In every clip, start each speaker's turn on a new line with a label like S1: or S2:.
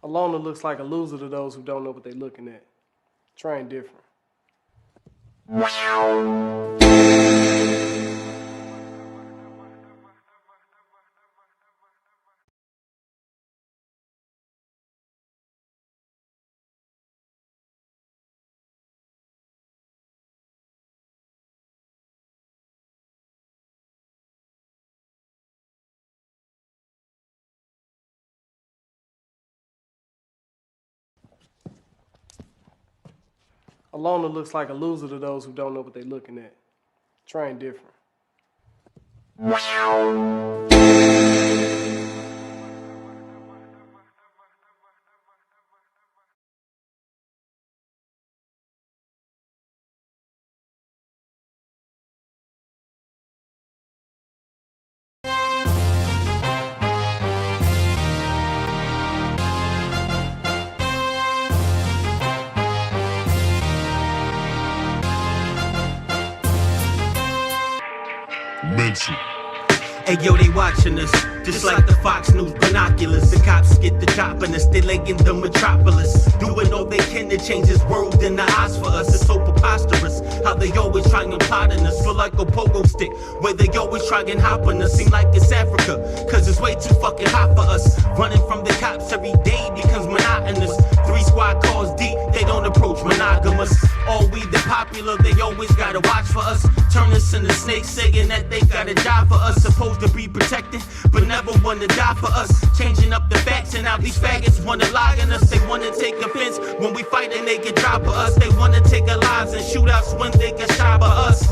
S1: A loner looks like a loser to those who don't know what they're looking at. Train different. A loner looks like a loser to those who don't know what they're looking at. Train different.
S2: Mental.
S3: Hey yo, they watching us, just like the Fox News binoculars. The cops get the drop on us, they lay in the metropolis, doing all they can to change this world in the eyes for us. It's so preposterous how they always try and plot on us. Feel like a pogo stick, where they always try and hop on us. Seem like it's Africa, cause it's way too fucking hot for us. Running from the cops every day becomes monotonous. 3 squad cars deep, they don't approach monogamous. All we the popular, they always gotta watch for us. Turn us into snakes, saying that they gotta die for us. Supposed to be protected, but never wanna die for us. Changing up the facts, and now these faggots wanna lie on us. They wanna take offense when we fight and they get dropped for us. They wanna take our lives and shoot us when they get shot by us.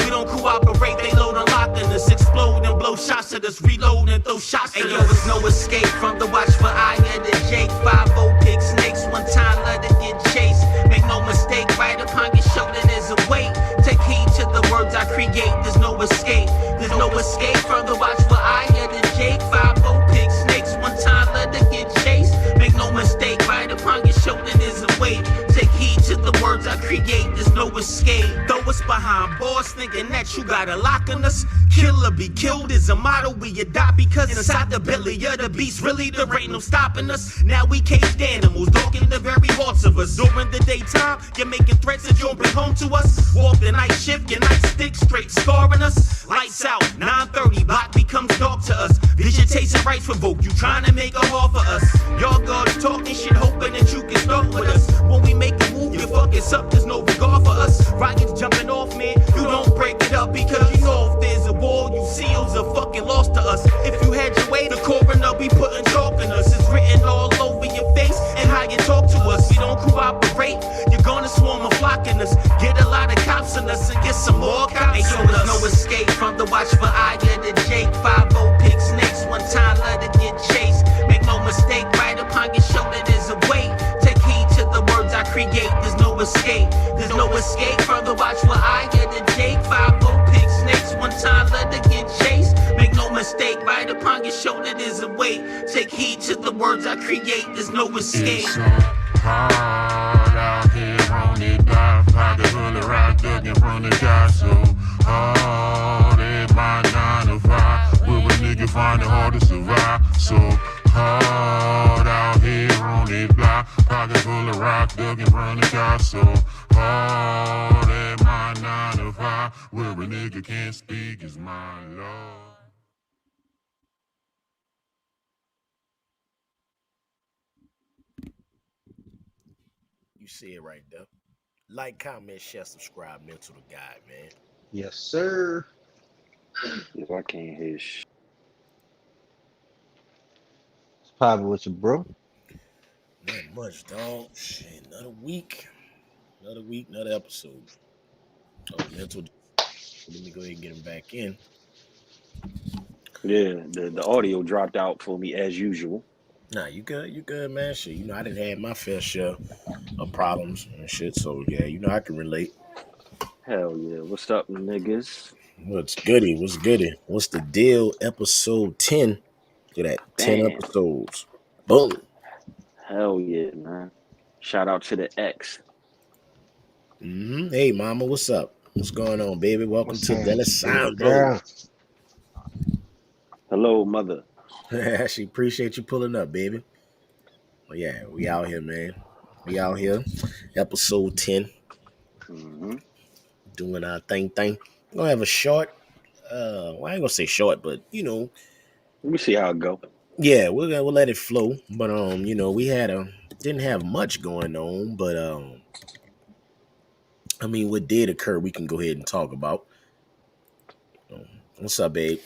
S3: We don't cooperate, they load and lock on us. Explode and blow shots at us, reload and throw shots at us. Hey yo, there's no escape from the watch for eye and the Jake. 5-0 pick snakes, one time let it get chased. Make no mistake, right upon your shoulder there's a weight. Take heed to the words I create, there's no escape. There's no escape from the watch for eye and the Jake. 5-0 pick snakes, one time let it get chased. Make no mistake, right upon your shoulder there's a weight. Take heed to the words I create, there's no escape. Throw us behind bars, thinking that you got a lock on us. Kill or be killed is a motto we adopt, because inside the belly of the beast, really there ain't no stopping us. Now we caged animals, dogging the very hearts of us. During the daytime, you're making threats that you'll bring home to us. Walk the night shift, your nightstick straight scarring us. Lights out, 9:30, block becomes dark to us. Visitation rights revoke, you trying to make a haul for us. Y'all guards talking shit, hoping that you can start with us. When we make a move, you fuck us up, there's no regard for us. Rockets jumping off, man, you don't break it up, because you know if there's a war, you seals are fucking lost to us. If you had your way, the coroner be putting chalk in us. It's written all over your face and how you talk to us. We don't cooperate, you're gonna swarm a flock in us. Get a lot of cops in us and get some more cops. Hey yo, there's no escape from the watch for eye and the Jake. 5-0 pick snakes, one time let it get chased. Make no mistake, right upon your shoulder there's a weight. Take heed to the words I create, there's no escape. There's no escape from the watch for eye and the Jake. 5-0 pick snakes, one time let it get chased. Make no mistake, right upon your shoulder there's a weight. Take heed to the words I create, there's no escape.
S2: It's so hard out here on it, die. Pocket full of rock, ducking from the guy. So hard at my 9 to 5, where a nigga find it hard to survive. So hard out here on it, block. Pocket full of rock, ducking from the guy. So hard at my 9 to 5, where a nigga can't speak is my love.
S4: You see it right there. Like, comment, share, subscribe. Mental the guy, man.
S5: Yes, sir.
S6: If I can't hear
S5: It's popping with you, bro.
S4: Not much, dog. Shit, another week, another episode. Oh, mental. Let me go ahead and get him back in.
S6: Yeah, the audio dropped out for me as usual.
S4: Nah, you good, man. Shit, you know, I didn't have my fair share of problems and shit, so yeah, you know, I can relate.
S6: Hell yeah. What's up, niggas?
S4: What's goody? What's the deal? Episode 10. Look at that. 10
S6: Damn.
S4: episodes. Boom.
S6: Hell yeah, man. Shout out to the X.
S4: Hey, mama, what's up? What's going on, baby? Welcome
S5: What's
S4: to
S5: up,
S4: Delisando.
S6: Hello, mother.
S4: She appreciate you pulling up, baby. Yeah, we out here, man. We out here. Episode 10.
S6: Mm-hmm.
S4: Doing our thing. We're gonna have a short, well, I ain't gonna say short, but
S6: Let me see how it go.
S4: yeah, we'll let it flow. But we didn't have much going on, but I mean what did occur we can go ahead and talk about. What's up, babe?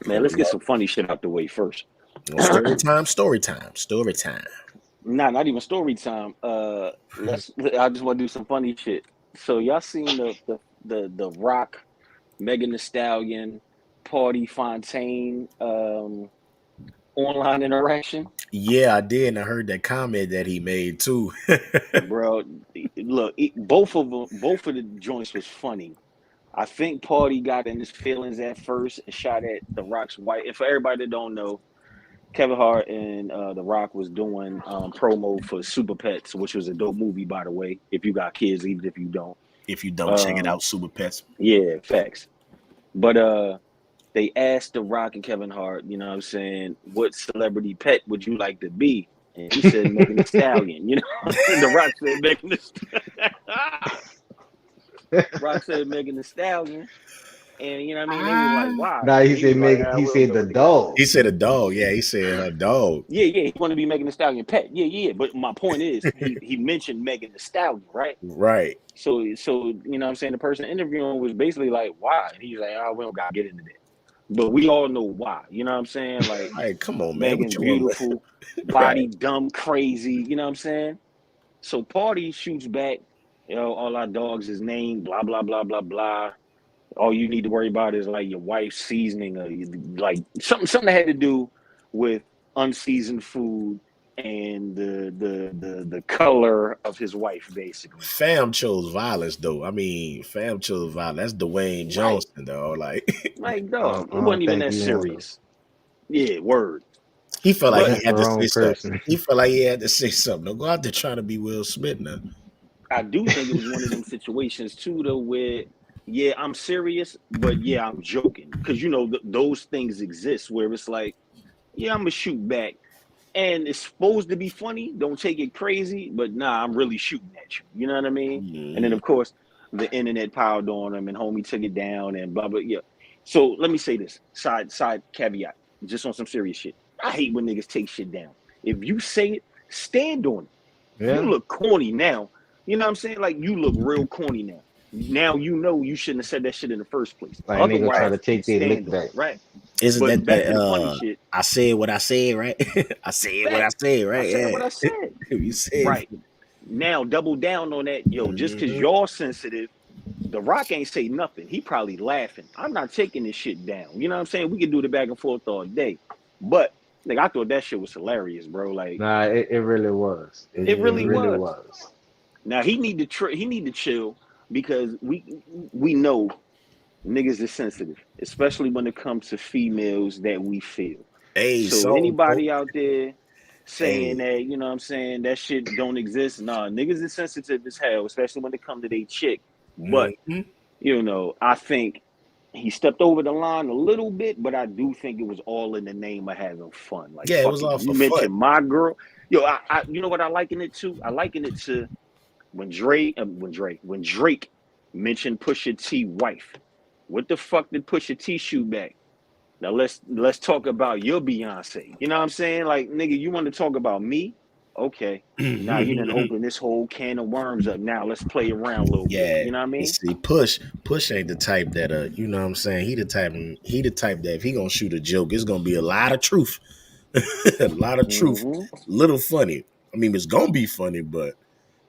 S6: Man, let's get some funny shit out the way first.
S4: Story time.
S6: Nah, not even story time. I just want to do some funny shit. So y'all seen the Rock, Megan Thee Stallion, Party Fontaine online interaction?
S4: Yeah, I did, and I heard that comment that he made too.
S6: Bro, look, both of the joints was funny. I think Party got in his feelings at first and shot at The Rock's wife. And for everybody that don't know, Kevin Hart and The Rock was doing promo for Super Pets, which was a dope movie, by the way. If you got kids, even if you don't.
S4: If you don't, check it out, Super Pets.
S6: Yeah, facts. But they asked The Rock and Kevin Hart, you know what I'm saying, what celebrity pet would you like to be? And he said Megan Thee Stallion, you know. The Rock said Megan Thee Stallion. Rock said Megan Thee Stallion. And you know what I mean? They was like, wow.
S5: Nah, he said he said the dog.
S4: He said a dog. Yeah, he said her dog.
S6: Yeah, he wanted to be Megan Thee Stallion pet. Yeah. But my point is, he mentioned Megan Thee Stallion, right?
S4: Right.
S6: So you know what I'm saying? The person interviewing was basically like, why? And he's like, oh, we don't gotta get into that. But we all know why. You know what I'm saying? Like,
S4: hey, come on, man.
S6: Megan's beautiful, body dumb, crazy. You know what I'm saying? So Party shoots back, all our dogs is named, blah, blah, blah, blah, blah. All you need to worry about is like your wife's seasoning, or like something that had to do with unseasoned food and the color of his wife, basically.
S4: Fam chose violence, though. I mean, Fam chose violence. That's Dwayne Johnson, though. Like
S6: dog, it wasn't even that serious. Yeah, word.
S4: He felt like he had to say
S5: person.
S4: something. He felt like he had to say something. Don't go out there trying to be Will Smith now.
S6: I do think it was one of them situations too, though, where yeah, I'm serious, but yeah, I'm joking, because those things exist where it's like, yeah, I'm gonna shoot back, and it's supposed to be funny. Don't take it crazy, but nah, I'm really shooting at you. You know what I mean?
S4: Mm.
S6: And then of course the internet piled on him, and homie took it down, and blah blah. Yeah. So let me say this side caveat, just on some serious shit. I hate when niggas take shit down. If you say it, stand on it. Yeah. You look corny now. You know what I'm saying? Like, you look real corny now. Now you shouldn't have said that shit in the first place.
S5: Like, niggas try to take their lick back.
S6: Right.
S4: Isn't
S6: that funny shit?
S4: I said what I said, right? I said what I said, right?
S6: I said what I said.
S4: You said
S6: right. Now double down on that. Yo, just because y'all sensitive, The Rock ain't say nothing. He probably laughing. I'm not taking this shit down. You know what I'm saying? We can do the back and forth all day. But like, I thought that shit was hilarious, bro. Like,
S5: nah, it really was.
S6: It really was. Now he need to chill, because we know niggas is sensitive, especially when it comes to females that we feel.
S4: Hey,
S6: so anybody out there saying that, you know what I'm saying, that shit don't exist, nah, niggas is sensitive as hell, especially when it comes to their chick. But I think he stepped over the line a little bit, but I do think it was all in the name of having fun. Like,
S4: yeah, it was all for
S6: fun. You mentioned my girl. Yo, I you know what I liken it to? I liken it to when Drake mentioned Pusha T wife. What the fuck did Pusha T shoot back? Now let's talk about your Beyonce. You know what I'm saying? Like, nigga, you want to talk about me? Okay. Now you done open this whole can of worms up. Now let's play around a little bit. You know what I mean?
S4: See, Push ain't the type that you know what I'm saying? He the type that if he gonna shoot a joke, it's gonna be a lot of truth. A lot of truth. Little funny. I mean, it's gonna be funny, but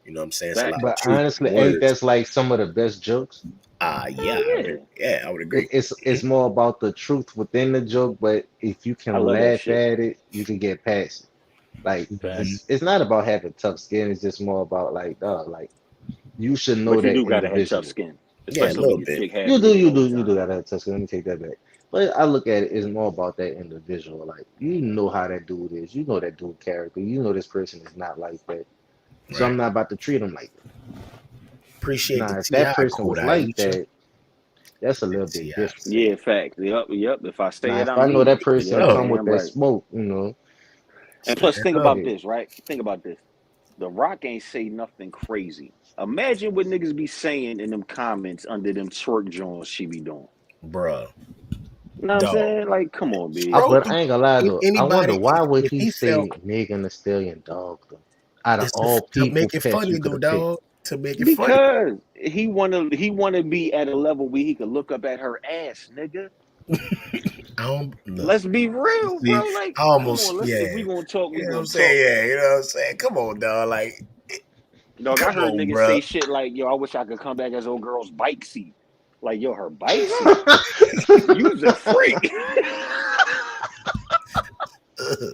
S4: you know what I'm saying? It's a lot
S5: but
S4: of truth.
S5: Honestly, ain't that's like some of the best jokes?
S4: Yeah, I would agree.
S5: It's more about the truth within the joke, but if you can laugh at it, you can get past it. Like, it's not about having tough skin. It's just more about like you should know that
S6: you do gotta have tough skin.
S4: Yeah, a little bit.
S5: You do gotta have tough skin. Let me take that back. But I look at it as more about that individual. Like, you know how that dude is. You know that dude character. You know this person is not like that. So I'm not about to treat him like that.
S4: Appreciate
S5: if that person was like that, that's a little bit different.
S6: Yeah, fact. Yep. If I stay
S5: if I know that person come with that smoke,
S6: And plus, think
S5: Love
S6: about
S5: it.
S6: this, right? Think about this. The Rock ain't say nothing crazy. Imagine what niggas be saying in them comments under them twerk joints she be doing.
S4: bruh.
S6: You know what I'm
S4: Dog.
S6: saying? Like, come on, B.
S4: Bro,
S5: But I ain't gonna lie though. I wonder
S4: anybody,
S5: why would
S4: if
S5: he
S4: he felt
S5: say Megan Thee Stallion dog though? Out of
S4: it's
S5: all
S4: to
S5: people
S4: make it
S5: pets you
S4: funny
S5: could
S4: though,
S5: have picked.
S4: dog. To make it funny.
S6: Because he wanna be at a level where he could look up at her ass, nigga.
S4: I don't look.
S6: Let's be real,
S4: See,
S6: bro. Like,
S4: I
S6: come
S4: almost
S6: on, let's
S4: yeah.
S6: if we gonna talk, we
S4: You know what I'm
S6: gonna
S4: saying?
S6: talk.
S4: Yeah, you know what I'm saying? Come on, dog. Like,
S6: Dog, I
S4: come
S6: heard
S4: on,
S6: niggas
S4: bruh.
S6: say shit like, yo, I wish I could come back as old girl's bike seat. Like, yo, her bike seat? You's a freak.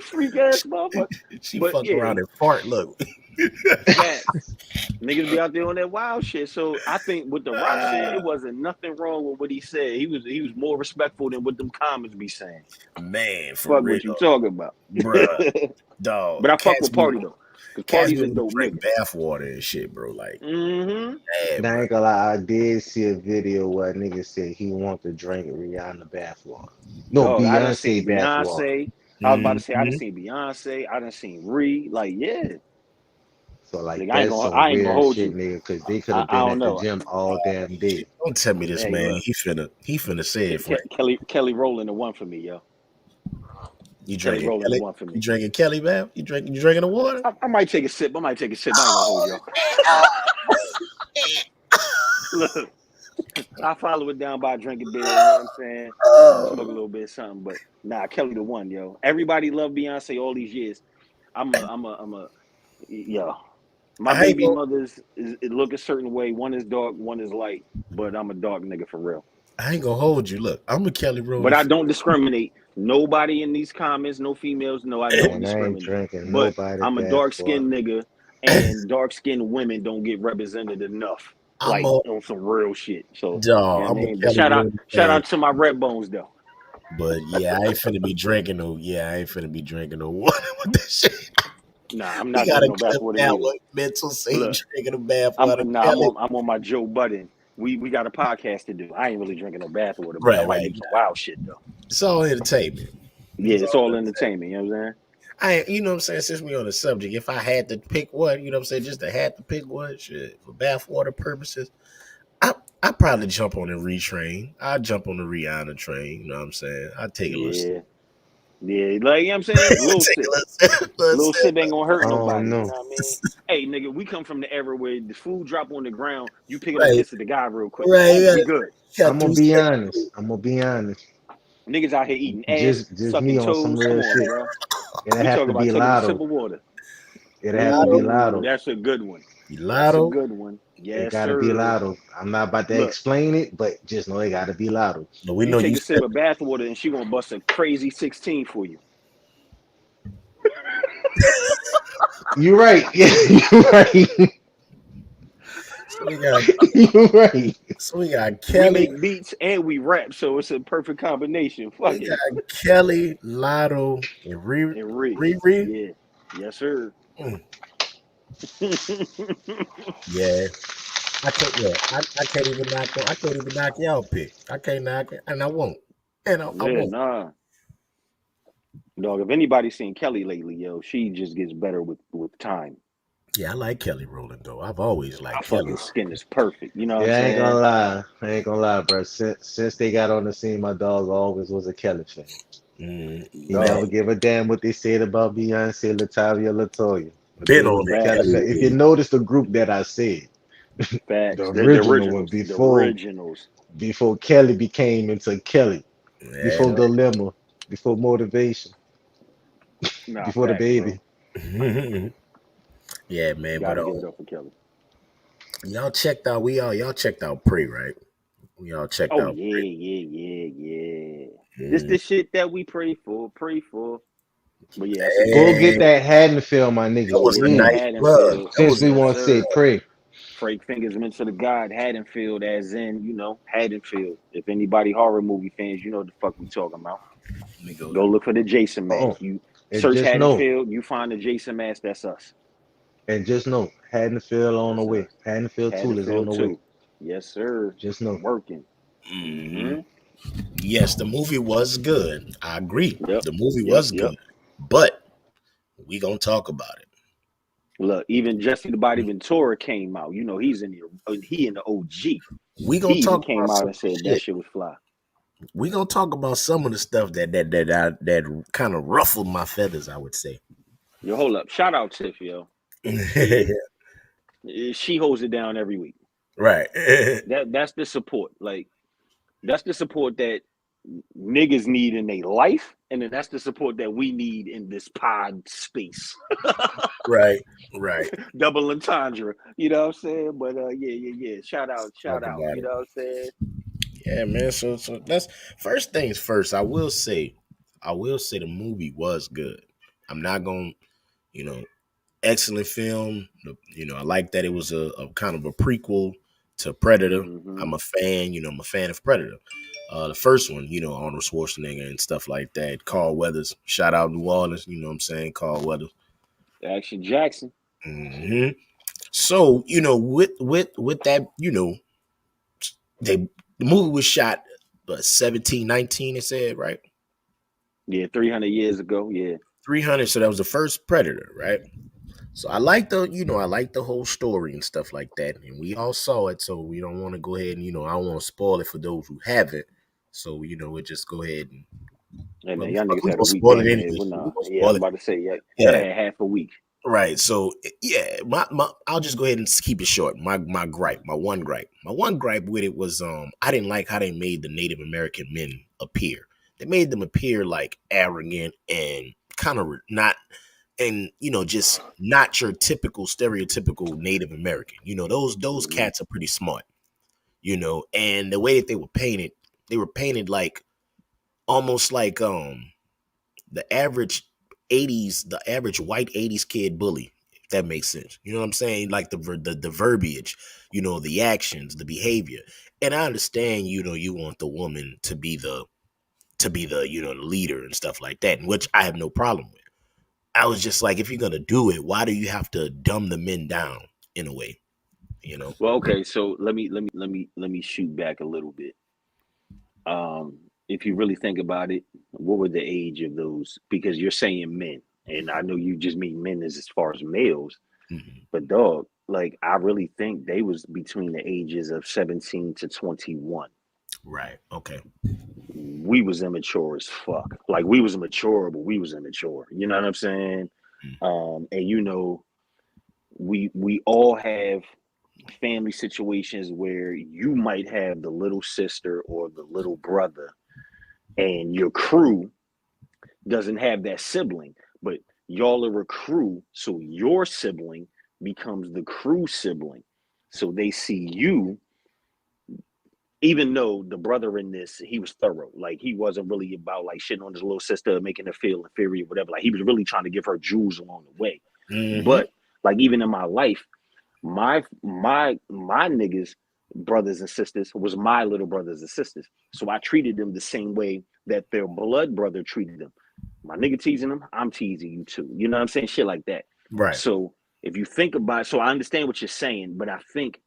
S6: Freak ass motherfucker.
S4: She
S6: But
S4: fuck
S6: yeah,
S4: around and fart. Look.
S6: facts. Niggas be out there on that wild shit. So I think what The Rock said, it wasn't nothing wrong with what he said. He was more respectful than what them comments be saying.
S4: Man, for
S6: Fuck
S4: real.
S6: what you talking about.
S4: Bruh. Dog.
S6: But I fuck with Party though. Cause
S4: Cats
S6: Party's
S4: be
S6: a
S4: able to
S6: dope
S4: drink
S6: nigga.
S4: bathwater and shit, bro. Like,
S6: Mm-hmm.
S4: yeah,
S5: Now, I
S4: bro.
S5: ain't gonna lie, I did see a video where a nigga said he want to drink Rihanna bathwater. No,
S6: Dog, I done
S5: Beyonce
S6: seen
S5: bathwater.
S6: Beyonce. I was about to say I done
S4: Mhm.
S6: seen Beyonce. I done seen Ree. Like, yeah.
S5: So like
S6: Nigga,
S5: that's some
S6: I ain't gonna
S5: weird
S6: hold
S5: shit,
S6: you.
S5: nigga, because they could have
S6: I
S5: been
S6: don't
S5: at the
S6: know.
S5: gym all damn day.
S4: Don't tell me this,
S6: Hey,
S4: man.
S6: look.
S4: He finna say it, Frank.
S6: Kelly Rowland the one for me, yo.
S4: You
S6: Kelly
S4: drinking
S6: Rowland the
S4: Kelly?
S6: one for
S4: You
S6: me.
S4: drinking Kelly bath? You drinking the water?
S6: I might take a sip. I might take a sip. I ain't gonna hold y'all. Look, I follow it down by drinking beer. You know what I'm saying? Smoke a little bit of something, but nah, Kelly the one, yo. Everybody loved Beyonce all these years. I'm a, yo. My
S4: I ain't
S6: baby
S4: gonna
S6: mothers it look a certain way. One is dark, one is light, but I'm a dark nigga for real.
S4: hold you. Look, I'm a Kelly
S6: But
S4: Rowland
S6: I
S4: fan.
S6: don't discriminate. Nobody in these comments, no females, no, I don't
S5: Man, I ain't
S6: discriminate.
S5: drinking
S6: But
S5: nobody
S6: I'm a dark
S5: bathwater.
S6: skinned nigga, and dark skinned women don't get represented enough.
S4: I'm
S6: Like
S4: a
S6: on some real shit. So you know
S4: dog.
S6: what I
S4: I'm a
S6: mean? But
S4: Kelly Rowland
S6: shout
S4: fan.
S6: out to my red bones though.
S4: But yeah, I ain't finna be drinking no. Yeah, I ain't finna be drinking no water with this shit.
S6: Nah, I'm
S4: We
S6: not
S4: gotta
S6: drinking no
S4: clip
S6: bathwater
S4: that
S6: neither.
S4: one. Mental say
S6: Look,
S4: drinking a bath water.
S6: I'm
S4: Kelly.
S6: on my Joe Budden. We got a podcast to do. I ain't really drinking no bathwater, but I
S4: Right,
S6: might
S4: right.
S6: do some wild shit though.
S4: It's all entertainment.
S6: Yeah,
S4: It's
S6: it's
S4: all
S6: all
S4: entertainment.
S6: entertainment, you know what I'm saying?
S4: You know what I'm saying? Since we on the subject, if I had to pick one, you know what I'm saying, just to had to pick one, shit, for bathwater purposes, I probably jump on the retrain. I jump on the Rihanna train. You know what I'm saying? I take a little
S6: Yeah.
S4: sip.
S6: Yeah, like you know what I'm saying? Little
S4: Take a
S6: sip.
S4: little sip. Little
S6: Little
S4: sip.
S6: sip ain't gonna hurt
S5: I don't
S6: nobody, you
S5: know.
S6: know what I mean? Hey, nigga, we come from the era where the food drop on the ground, you pick it up,
S4: Right,
S6: kiss it the guy real quick.
S4: right.
S6: Boom,
S4: Yeah.
S6: we good.
S4: Got
S5: I'm gonna
S4: through
S5: be
S4: sip.
S5: honest. I'm gonna be honest.
S6: Niggas out here eating ass,
S5: Just me
S6: sucking
S5: on some
S6: toes. Come
S5: real
S6: on,
S5: shit.
S6: bro.
S5: It'll
S6: We
S5: have
S6: talk
S5: to
S6: about
S5: be
S6: taking a sip
S5: Lotto.
S6: of water.
S5: It'll have to be
S6: Ooh,
S5: Lotto.
S6: that's a good one. That's a
S4: Gelato.
S6: good one.
S5: It
S6: Yes,
S5: gotta be
S6: sir.
S5: Lotto. I'm not about to
S6: Look,
S5: explain it, but just know it gotta be Lotto.
S4: But we
S6: you
S4: know you
S6: take a sip
S4: sip.
S6: of bath water and she gonna bust a crazy 16 for you.
S5: You're right. Yeah, you're right.
S4: So we got
S5: You're right.
S6: We
S4: Kelly.
S6: make beats and we rap, so it's a perfect combination.
S4: We
S6: Fuck it.
S4: got Kelly, Lotto, and
S6: And Ree.
S4: Riri.
S6: Yeah. Yes, sir.
S4: Mm, yeah. I can't even knock y'all pick. I can't knock it, and I won't. And I
S6: Yeah,
S4: won't.
S6: nah. Dog, if anybody's seen Kelly lately, yo, she just gets better with time.
S4: Yeah, I like Kelly Rowland though. I've always
S6: Her
S4: liked Kelly.
S6: fucking skin is perfect. You know what I'm
S5: Yeah, I ain't gonna
S6: saying?
S5: lie. I ain't gonna lie, bro. Since they got on the scene, my dog always was a Kelly fan. He
S4: Man,
S6: Dog.
S5: never give a damn what they said about Beyonce, Latavia, Latoya. The
S4: been
S5: dude was
S4: on
S5: a
S4: that
S5: Kelly
S6: Facts.
S5: fan.
S4: Kelly
S5: If you
S4: wave.
S5: notice the group that I said, the
S6: Facts. The
S5: original one
S6: originals. The originals.
S5: before Kelly became into Kelly, before
S4: Yeah.
S5: Dilemma, before Motivation,
S6: Nah,
S5: before the
S6: facts, bro.
S5: baby.
S4: Yeah, man. But
S6: Gotta give it up for Kelly.
S4: y'all checked out Pre, right? We all checked
S6: Oh
S4: out
S6: yeah,
S4: Pre.
S6: yeah. This
S4: Mm.
S6: the shit that we pray for. But yeah, that's a good
S5: Go
S6: one.
S5: get
S4: And
S5: that Haddonfield, my
S4: that
S5: nigga,
S4: was a
S6: Yeah,
S5: please.
S4: nice plug.
S6: Haddonfield.
S4: That
S5: Since
S4: was
S5: we
S4: a
S6: Yes,
S5: want to say
S6: sir.
S5: pray.
S6: Frank Fingers meant to the God Haddonfield, as in, Haddonfield. If anybody horror movie fans, you know what the fuck we talking about.
S4: let me go.
S6: Go look for the Jason
S5: Oh,
S6: mask. You
S5: and
S6: search
S5: just know,
S6: Haddonfield, you find the Jason mask, that's us.
S5: Haddonfield on the
S6: Yes,
S5: way.
S6: sir.
S5: Haddonfield Tool is on
S6: Haddonfield
S5: the way.
S6: too. Yes, sir.
S5: Just know.
S6: Working.
S4: Hmm.
S6: Mm-hmm.
S4: Yes, the movie was good. I agree.
S6: Yep.
S4: The movie
S6: Yep.
S4: was
S6: Yep.
S4: good. But We gonna talk about it.
S6: Look, even Jesse the Body Ventura came out. You know, he in the OG.
S4: We
S6: He
S4: gonna
S6: even
S4: talk
S6: came
S4: about
S6: out
S4: some
S6: and said
S4: shit.
S6: that shit was fly.
S4: We gonna talk about some of the stuff that kind of ruffled my feathers, I would say.
S6: Yo, hold up. Shout out Tiff, yo. She holds it down every week.
S4: Right.
S6: That's the support. Like, that's the support that niggas need in their life, and then that's the support that we need in this pod space.
S4: Right.
S6: Double entendre. You know what I'm saying? But yeah. Shout out.
S4: Talk
S6: You
S4: about it.
S6: know what I'm saying?
S4: Yeah, man. So that's first things first. I will say the movie was good. I'm not gonna, excellent film. I like that it was a kind of a prequel to Predator.
S6: Mm-hmm.
S4: I'm a fan. I'm a fan of Predator. The first one, Arnold Schwarzenegger and stuff like that. Carl Weathers, shout out New Orleans. You know what I'm saying? Carl Weathers.
S6: Action Jackson.
S4: Mm-hmm. So with that, the movie was shot 1719. It said, right?
S6: Yeah, 300 years ago. Yeah,
S4: 300. So that was the first Predator, right? So I like the whole story and stuff like that, and we all saw it. So we don't want to go ahead and I don't want to spoil it for those who haven't. So we just go ahead and
S6: hey man, y'all niggas
S4: we
S6: had a
S4: gonna
S6: week
S4: spoil it
S6: in
S4: anyway.
S6: there. Well,
S4: We
S6: nah.
S4: gonna
S6: Yeah, I
S4: spoil
S6: was
S4: it.
S6: about to say, y'all
S4: Yeah.
S6: had half a week.
S4: Right. So yeah, I'll just go ahead and keep it short. My one gripe with it was I didn't like how they made the Native American men appear. They made them appear like arrogant and kind of not, and just not your typical stereotypical Native American. Those cats are pretty smart. And the way that they were painted like almost like the average the average white 80s kid bully, if that makes sense. You know what I'm saying? Like the verbiage, the actions, the behavior. And I understand, you want the woman to be the the leader and stuff like that, which I have no problem with. I was just like, if you're gonna do it, why do you have to dumb the men down in a way?
S6: Well, okay, so let me shoot back a little bit. If you really think about it, what were the age of those? Because you're saying men, and I know you just mean men as far as males, but dog, like I really think they was between the ages of 17 to 21.
S4: Right. Okay.
S6: We was immature as fuck. Like we was mature, but we was immature. You know what I'm saying? And we all have family situations where you might have the little sister or the little brother, and your crew doesn't have that sibling, but y'all are a crew, so your sibling becomes the crew sibling. So they see you, even though the brother in this, he was thorough. Like he wasn't really about like shitting on his little sister, making her feel inferior, whatever. Like he was really trying to give her jewels along the way. But like even in my life, my niggas, brothers and sisters, was my little brothers and sisters. So I treated them the same way that their blood brother treated them. My nigga teasing them, I'm teasing you too. You know what I'm saying? Shit like that.
S4: Right.
S6: So if you think about it, so I understand what you're saying, but I think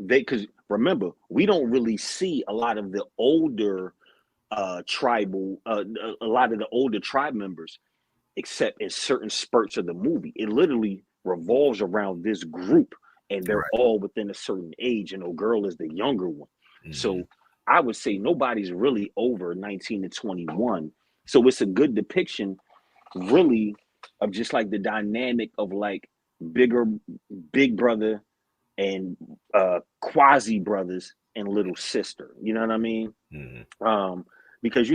S6: because remember, we don't really see a lot of the older tribal, a lot of the older tribe members, except in certain spurts of the movie. It literally revolves around this group, and they're all within a certain age, and girl is the younger one. So I would say nobody's really over 19 to 21. So it's a good depiction, really, of just like the dynamic of like big brother and quasi brothers and little sister. You know what I mean? Because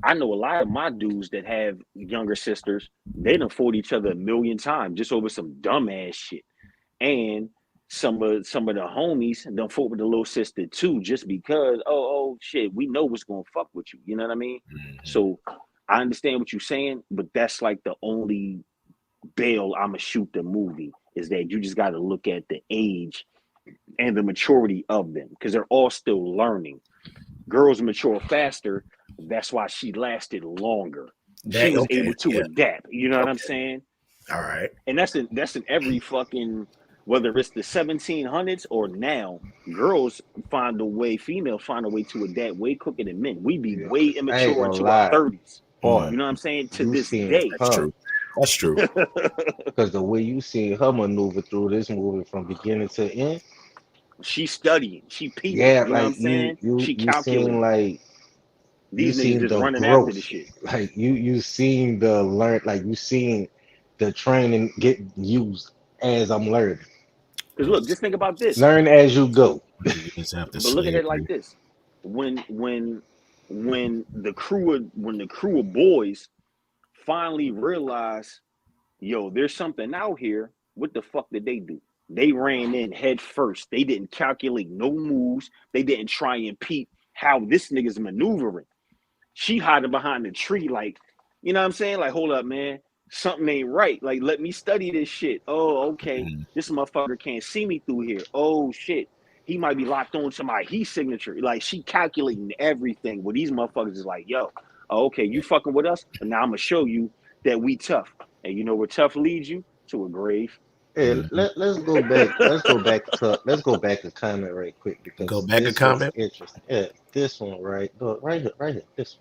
S6: I know a lot of my dudes that have younger sisters. They done fought each other a million times just over some dumbass shit. And some of the homies done fought with the little sister too, just because oh shit, we know what's gonna fuck with you. You know what I mean? So I understand what you're saying, but that's like the only bail I'ma shoot the movie is that you just got to look at the age and the maturity of them because they're all still learning. Girls mature faster. That's why she lasted longer. She was able to adapt. You know what I'm saying?
S4: All right.
S6: And that's in every fucking, whether it's the 1700s or now, girls find a way, females find a way to adapt way quicker than men. We be way immature into our 30s. You know what I'm saying? To this day.
S4: That's true. That's true.
S5: Because the way you seen her maneuver through this movie from beginning to end,
S6: She studying, she peeping.
S5: yeah,
S6: You know what I'm
S5: like
S6: saying? She
S5: you seen
S6: calculating.
S5: like you
S6: These niggas
S5: seen
S6: just
S5: the
S6: running after the
S5: growth,
S6: shit.
S5: like you seen the learn, like you seen the training get used as I'm learning.
S6: Because look, just think about this.
S5: Learn as you go.
S4: 100 years after
S6: But look at it like
S4: slavery.
S6: this: when the crew of boys finally realized, yo, there's something out here. What the fuck did they do? They ran in head first. They didn't calculate no moves. They didn't try and peep how this nigga's maneuvering. She hiding behind the tree, like, you know what I'm saying? Like, hold up, man. Something ain't right. Like, let me study this shit. Oh, okay.
S4: Mhm.
S6: This motherfucker can't see me through here. Oh shit. He might be locked on to my heat signature. Like, she calculating everything. Well, these motherfuckers is like, yo, okay, you fucking with us, but now I'm gonna show you that we tough. And you know where tough leads you? To a grave.
S5: Hey,
S4: Mhm.
S5: let's go back. Let's go back a comment right quick
S4: Go
S5: because
S4: back a
S5: this was
S4: comment.
S5: interesting. Yeah, this one right, go right here, right here. This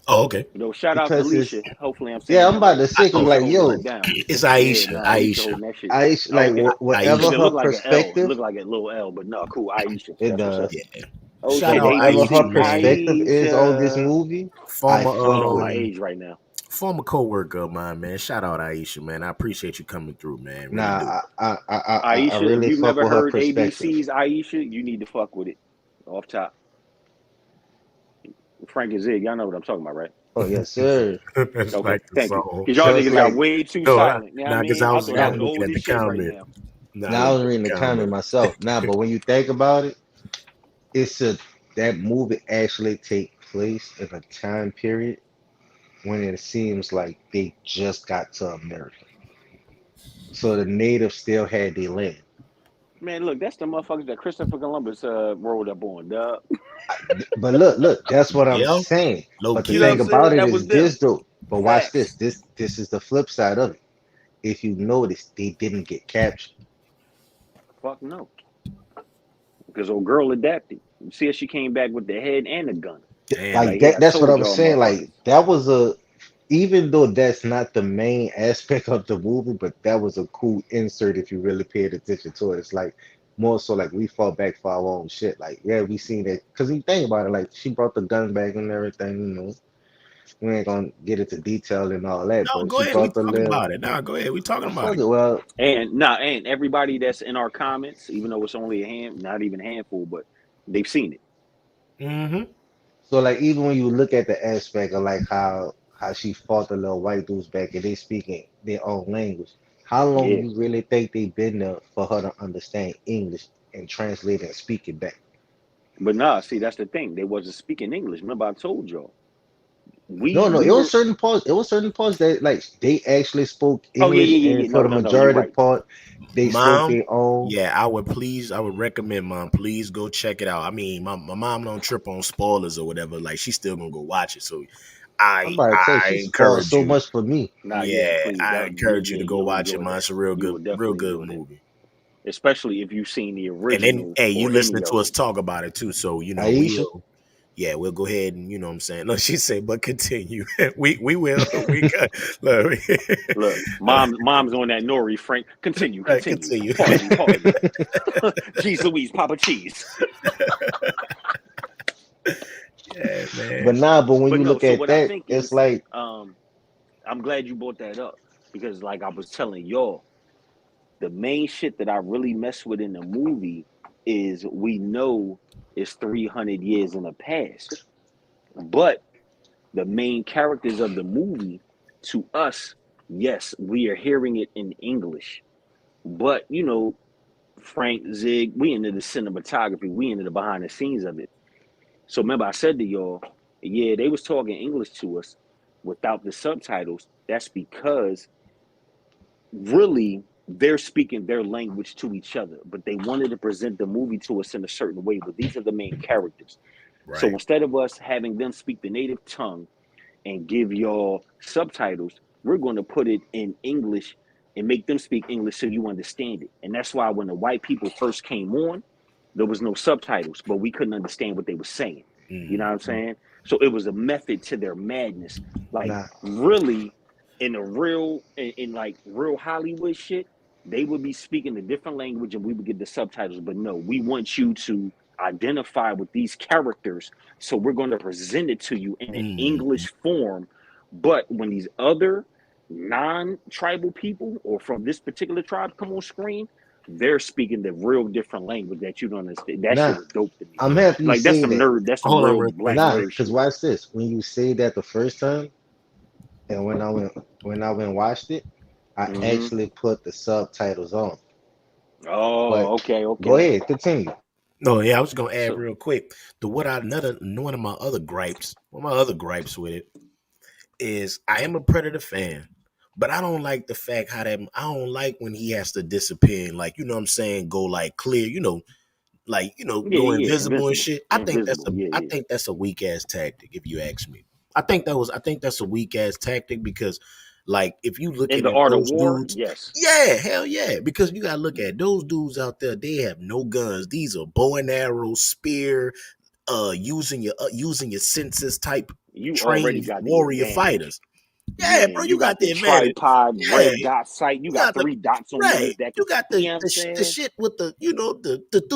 S4: Oh, okay.
S6: You know, shout out to
S5: because it's
S6: Alicia. Hopefully I'm
S5: yeah.
S6: saying
S5: I'm
S6: that
S5: about
S6: right.
S5: to say 'cause
S4: Okay.
S5: like
S6: Alicia holding
S5: yo,
S6: that down.
S4: It's
S6: Yeah,
S4: Aisha.
S6: no, Alicia
S4: Aisha.
S6: holding that shit.
S5: I
S6: Oh,
S5: like
S6: okay.
S5: whatever
S6: Because it
S4: Aisha.
S5: her
S6: looked like an L. It
S5: perspective.
S6: looked like a little L, but no, cool. Aisha.
S5: It
S6: That's what's up.
S5: does.
S4: Yeah.
S6: Oh
S5: So
S4: Shout
S6: shit,
S4: out
S5: whatever her
S4: Aisha,
S6: ABC.
S4: man.
S5: perspective is on this
S6: Aisha.
S5: movie, I
S4: Former
S6: Showing
S5: fuck
S6: all
S5: with
S6: my
S5: it.
S6: age right now.
S4: former co-worker of mine, man. Shout out Aisha, man. I appreciate you coming through, man. Really do.
S5: Nah, I
S6: Aisha, if
S5: really
S6: you've
S5: fuck
S6: never
S5: with her
S6: heard
S5: perspective.
S6: ABC's Aisha, you need to fuck with it. Off top. Frank and Zig, y'all know what I'm talking about, right?
S5: Oh yes, sir.
S4: That's
S6: Okay,
S4: like the
S6: thank you.
S4: song.
S6: Because y'all
S5: Cause
S6: niggas got
S5: like
S6: way too
S4: No,
S6: silent. You know what I
S4: nah, because
S6: mean?
S4: I
S6: I
S4: was
S6: thought I
S5: nah,
S6: was
S4: looking
S6: old
S4: at the
S6: as shit right
S4: comment.
S6: now.
S4: Nah, I
S5: now I
S4: looked
S5: was
S4: at
S5: reading
S4: the
S5: the comment
S4: comment.
S5: myself. Nah, but when you think about it, it's a that movie actually take place in a time period when it seems like they just got to America. So the natives still had their land.
S6: Man, look, that's the motherfuckers that Christopher Columbus rolled up on, dog.
S5: But look, that's what I'm
S4: Yeah,
S5: saying.
S4: low
S5: But the
S6: You know what
S5: thing
S6: I'm
S4: key.
S5: about
S6: saying?
S5: it
S6: That was
S5: is
S6: them.
S5: this though. But watch this.
S6: Facts.
S5: This is the flip side of it. If you notice, they didn't get captured.
S6: Fuck no. Because old girl adapted. You see her, she came back with the head and the gun.
S4: And
S5: Like
S6: Like, hey,
S5: that
S6: I
S5: that's what
S6: told
S5: I'm
S6: y'all
S5: saying. Like
S6: motherfuckers.
S5: that was a even though that's not the main aspect of the movie, but that was a cool insert if you really paid attention to it. It's like more so like we fought back for our own shit. Like, yeah, we seen that because you think about it, like she brought the gun back and everything, you know. We ain't gonna get into detail and all that,
S4: no,
S5: but
S4: go
S5: she
S4: ahead. We
S5: brought the
S4: talking
S5: little
S4: about it. Nah, go ahead. We talking
S5: I
S4: about
S5: fuck
S4: it.
S5: it. Well,
S6: And nah, and everybody that's in our comments, even though it's only a hand, not even a handful, but they've seen it.
S4: Mm-hmm.
S5: so like even when you look at the aspect of like how she fought the little white dudes back and they speaking their own language, how long
S6: Yeah.
S5: you really think they been there for her to understand English and translate and speak it back?
S6: But nah, see, that's the thing. They wasn't speaking English. Remember, I told y'all.
S5: No, no,
S6: We
S5: it was
S6: were
S5: certain parts. It was certain parts that like they actually spoke
S6: oh yeah,
S5: English,
S6: yeah, yeah,
S5: and
S6: yeah.
S5: for
S6: No,
S5: the
S6: no, no, you're
S5: majority
S6: right.
S5: part, they spoke
S4: Mom,
S5: their own.
S4: yeah, I would recommend, Mom, please go check it out. I mean, my mom don't trip on spoilers or whatever. Like, she's still gonna go watch it. So
S5: I'm
S4: I
S5: about to say
S4: I
S5: she spoiled
S4: encourage
S5: so
S4: you.
S5: much for me.
S6: Nah, yeah,
S4: Yeah,
S6: please.
S4: I
S6: That you
S4: encourage you to
S6: yeah,
S4: go
S6: you'll
S4: watch it,
S6: enjoy
S4: man.
S6: that.
S4: It's a
S6: You will
S4: real
S6: definitely
S4: good
S6: enjoy that.
S4: movie.
S6: Especially if you've seen the
S4: And then,
S6: original
S4: hey, you
S6: or any
S4: listening
S6: of
S4: to us
S6: them.
S4: talk about it too. So,
S5: Aisha,
S4: we'll go ahead and, what I'm saying. No, she said, but continue. we will. We got, look,
S6: Look, mom's on that Nori, Frank. Continue, continue.
S4: continue.
S6: Pardon me, pardon me. Jeez Louise, Papa Cheese.
S4: Yeah,
S5: but
S4: man.
S5: nah, but when
S6: But
S5: you
S6: no,
S5: look
S6: so
S5: at
S6: what I
S5: that,
S6: think
S5: it's
S6: is
S5: like
S6: I'm glad you brought that up because like I was telling y'all, the main shit that I really mess with in the movie is we know it's 300 years in the past. But the main characters of the movie, to us, yes, we are hearing it in English. But, Frank, Zig, we into the cinematography, we into the behind the scenes of it. So remember I said to y'all, yeah, they was talking English to us without the subtitles. That's because really they're speaking their language to each other, but they wanted to present the movie to us in a certain way. But these are the main characters. So
S4: Right.
S6: instead of us having them speak the native tongue and give y'all subtitles, we're going to put it in English and make them speak English so you understand it. And that's why when the white people first came on, there was no subtitles, but we couldn't understand what they were saying. You know what I'm
S4: Mm-hmm.
S6: saying? So it was a method to their madness. Like,
S5: nah,
S6: really, in a real in like real Hollywood shit, they would be speaking a different language and we would get the subtitles. But no, we want you to identify with these characters, so we're going to present it to you in an English form. But when these other non-tribal people or from this particular tribe come on screen, they're speaking the real different language that you don't understand. That shit
S5: Nah,
S6: was dope to me.
S5: I'm happy you
S6: Like that's
S5: say
S6: some
S5: that.
S6: nerd. That's some
S4: Hold on
S6: real
S4: real quick,
S6: black
S5: Nah,
S6: nerd
S5: because
S6: shit.
S5: watch this. When you say that the first time, and when I went and watched it, I
S6: Hmm.
S5: actually put the subtitles on. But
S6: Oh, okay,
S5: go
S6: okay.
S5: ahead, continue.
S4: No, yeah, I was gonna add
S6: So
S4: real quick. The what I another one of my other gripes, one of my other gripes with it is I am a Predator fan, but I don't like the fact how that I don't like when he has to disappear and like you know what I'm saying, go like clear,
S6: yeah,
S4: go
S6: yeah, yeah.
S4: invisible and
S6: Invincible,
S4: shit.
S6: invisible. Yeah,
S4: I
S6: yeah.
S4: think that's a weak ass tactic if you ask me. I think that's a weak ass tactic because like if you
S6: In
S4: looking
S6: the
S4: at
S6: art of
S4: those
S6: war,
S4: dudes,
S6: yes.
S4: yeah, hell yeah, because you gotta look at those dudes out there, they have no guns. These are bow and arrow, spear, using your senses type
S6: You already
S4: trained
S6: got the
S4: warrior
S6: advantage.
S4: fighters. Yeah,
S6: Yeah,
S4: bro,
S6: you
S4: you got
S6: got the
S4: the advantage.
S6: tripod,
S4: Yeah,
S6: red dot sight. You
S4: you
S6: got
S4: got the
S6: three dots on
S4: right.
S6: niggas that
S4: You
S6: can.
S4: got
S6: You know what I'm
S4: the
S6: saying?
S4: shit with the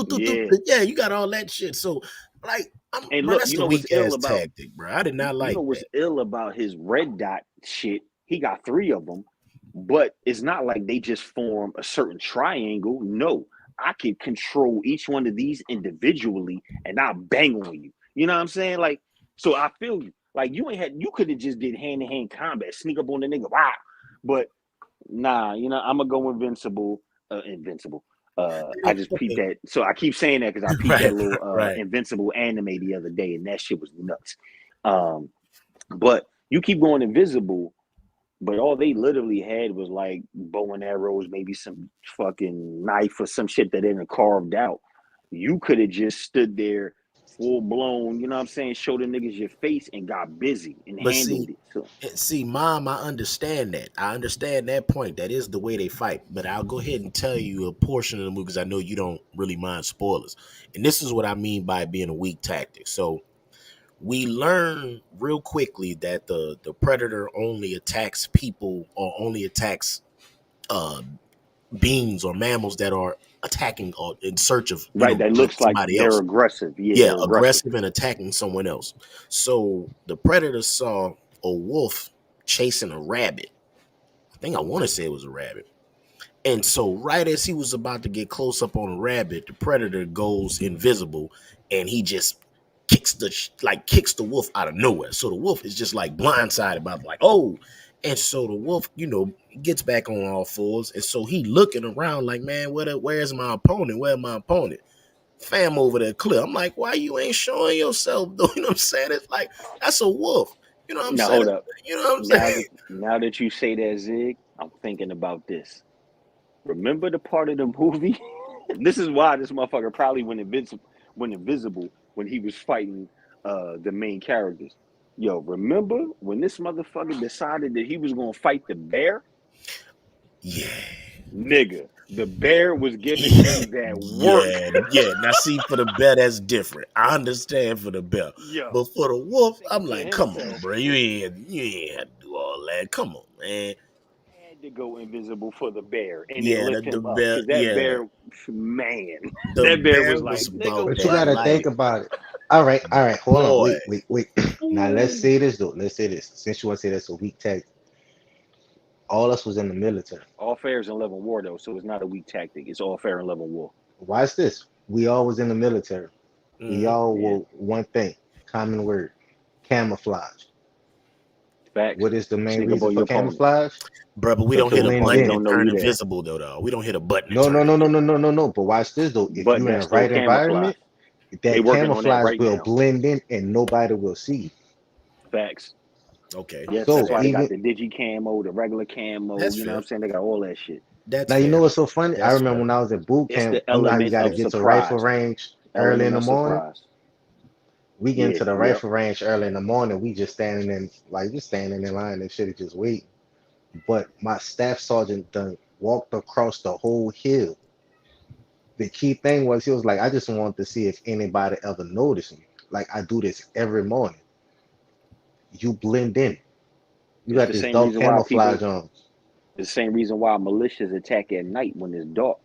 S6: Yeah.
S4: yeah. You got all that shit. So like,
S6: And
S4: bro,
S6: look,
S4: that's
S6: you
S4: the
S6: know what's
S4: weak
S6: ill
S4: ass
S6: about
S4: tactic, bro. I did not
S6: you know
S4: like
S6: what's
S4: that.
S6: ill about his red dot shit? He got three of them, but it's not like they just form a certain triangle. No, I can control each one of these individually, and I'll bang on you. You know what I'm saying? Like, so I feel you. Like you could have just did hand to hand combat, sneak up on the nigga, wow. But nah, I'm gonna go invincible. Invincible. I just peeped
S4: Okay,
S6: that. So I keep saying that because I peeped
S4: right,
S6: that little
S4: right.
S6: invincible anime the other day, and that shit was nuts. Um, but you keep going invisible, but all they literally had was like bow and arrows, maybe some fucking knife or some shit that they didn't carved out. You could have just stood there full blown, you know what I'm saying, show the niggas your face and got busy and
S4: But
S6: handled it. So
S4: Mom, I understand that. I understand that point. That is the way they fight. But I'll go ahead and tell you a portion of the movie because I know you don't really mind spoilers. And this is what I mean by being a weak tactic. So we learn real quickly that the predator only attacks people or only attacks uh beings or mammals that are attacking or in search of
S6: right, that
S4: like
S6: looks like
S4: somebody
S6: they're
S4: else.
S6: aggressive. Yeah,
S4: Yeah,
S6: they're aggressive.
S4: aggressive and attacking someone else. So the predator saw a wolf chasing a rabbit. I think I want to say it was a rabbit. And so right as he was about to get close up on a rabbit, the predator goes invisible and he just kicks the wolf out of nowhere. So the wolf is just like blindsided by like, oh. And so the wolf, gets back on all fours. And so he looking around like, man, where's my opponent? Where's my opponent? Fam over there clear. I'm like, why you ain't showing yourself though? You know what I'm saying? It's like, that's a wolf. You know what I'm
S6: Now
S4: saying?
S6: hold up.
S4: You know what I'm
S6: Now
S4: saying?
S6: that now that you say that, Zig, I'm thinking about this. Remember the part of the movie? This is why this motherfucker probably went invisible when he was fighting the main characters. Yo, remember when this motherfucker decided that he was gonna fight the bear?
S4: Yeah.
S6: Nigga, the bear was giving
S4: Yeah,
S6: him that work.
S4: yeah. Now, see, for the bear, that's different. I understand for the bear,
S6: Yo,
S4: but for the
S6: this
S4: wolf, I'm
S6: nigga to
S4: like, come on,
S6: himself,
S4: bro. You ain't had to do all that. Come on, man.
S6: had to go invisible for the bear and then
S4: Yeah,
S6: lift him
S4: the
S6: up.
S4: bear.
S6: Cause that
S4: Yeah,
S6: bear, man,
S4: the
S6: that bear
S4: bear
S6: was
S4: was
S6: like, nigga,
S4: about
S5: But you
S4: that
S6: what?
S5: gotta think
S4: life,
S5: about it. All right, hold on,
S4: boy.
S5: wait. Now let's
S6: Ooh.
S5: say this though. Let's say this. Since you want to say that's a weak tactic, all us was in the military.
S6: All fair is in level war though, so it's not a weak tactic. It's all fair in level war.
S5: Watch this. We all was in the military. We
S4: Mm-hmm.
S5: all
S6: Yeah,
S5: were one thing, common word, camouflage.
S6: facts.
S5: What is the main
S6: Sneak up
S5: reason
S6: on
S5: for
S6: your opponent,
S5: camouflage?
S4: Bro, but we
S5: So
S4: don't
S5: to
S6: so
S4: hit
S6: the
S4: a
S5: blend
S6: opponent
S4: button
S5: in.
S4: and
S6: don't know
S4: turn
S6: you there.
S4: invisible though. We don't hit a button and
S5: No, no,
S4: turn
S5: no, no, no,
S4: invisible.
S5: no, no, no. But watch this though. If
S6: But
S5: you're in
S6: that's
S5: a
S6: still
S5: right
S6: camouflage.
S5: environment,
S6: They
S5: that
S6: working on that
S5: camouflage
S6: right
S5: will
S6: now.
S5: blend in and nobody will see you.
S6: Facts.
S4: Okay,
S6: Yes,
S4: that's
S6: that's
S5: So
S6: why
S4: fair.
S6: they got
S5: even
S6: the digi camo, the regular camo.
S4: That's
S6: You know what
S4: fair.
S6: I'm saying? They got all that shit.
S4: That's
S5: now you know
S4: fair.
S5: what's so funny? I
S4: That's
S5: remember
S4: fair.
S5: when I was at boot
S6: It's
S5: camp,
S6: the
S5: you know how you
S6: element
S5: got to
S6: of
S5: get to rifle
S6: surprise.
S5: range early in
S6: Element
S5: the
S6: of
S5: morning.
S6: surprise.
S5: We get
S6: Yeah,
S5: into the
S6: yeah.
S5: rifle range early in the morning. We just standing in, like, just standing in line and shit, just waiting. But my staff sergeant done walked across the whole hill. The key thing was he was like, I just wanted to see if anybody ever noticed me. Like I do this every morning. You blend in. You
S6: It's
S5: got
S6: the
S5: this
S6: same
S5: dark
S6: reason why
S5: camouflage
S6: people.
S5: on.
S6: It's the same reason why militias attack at night when it's dark.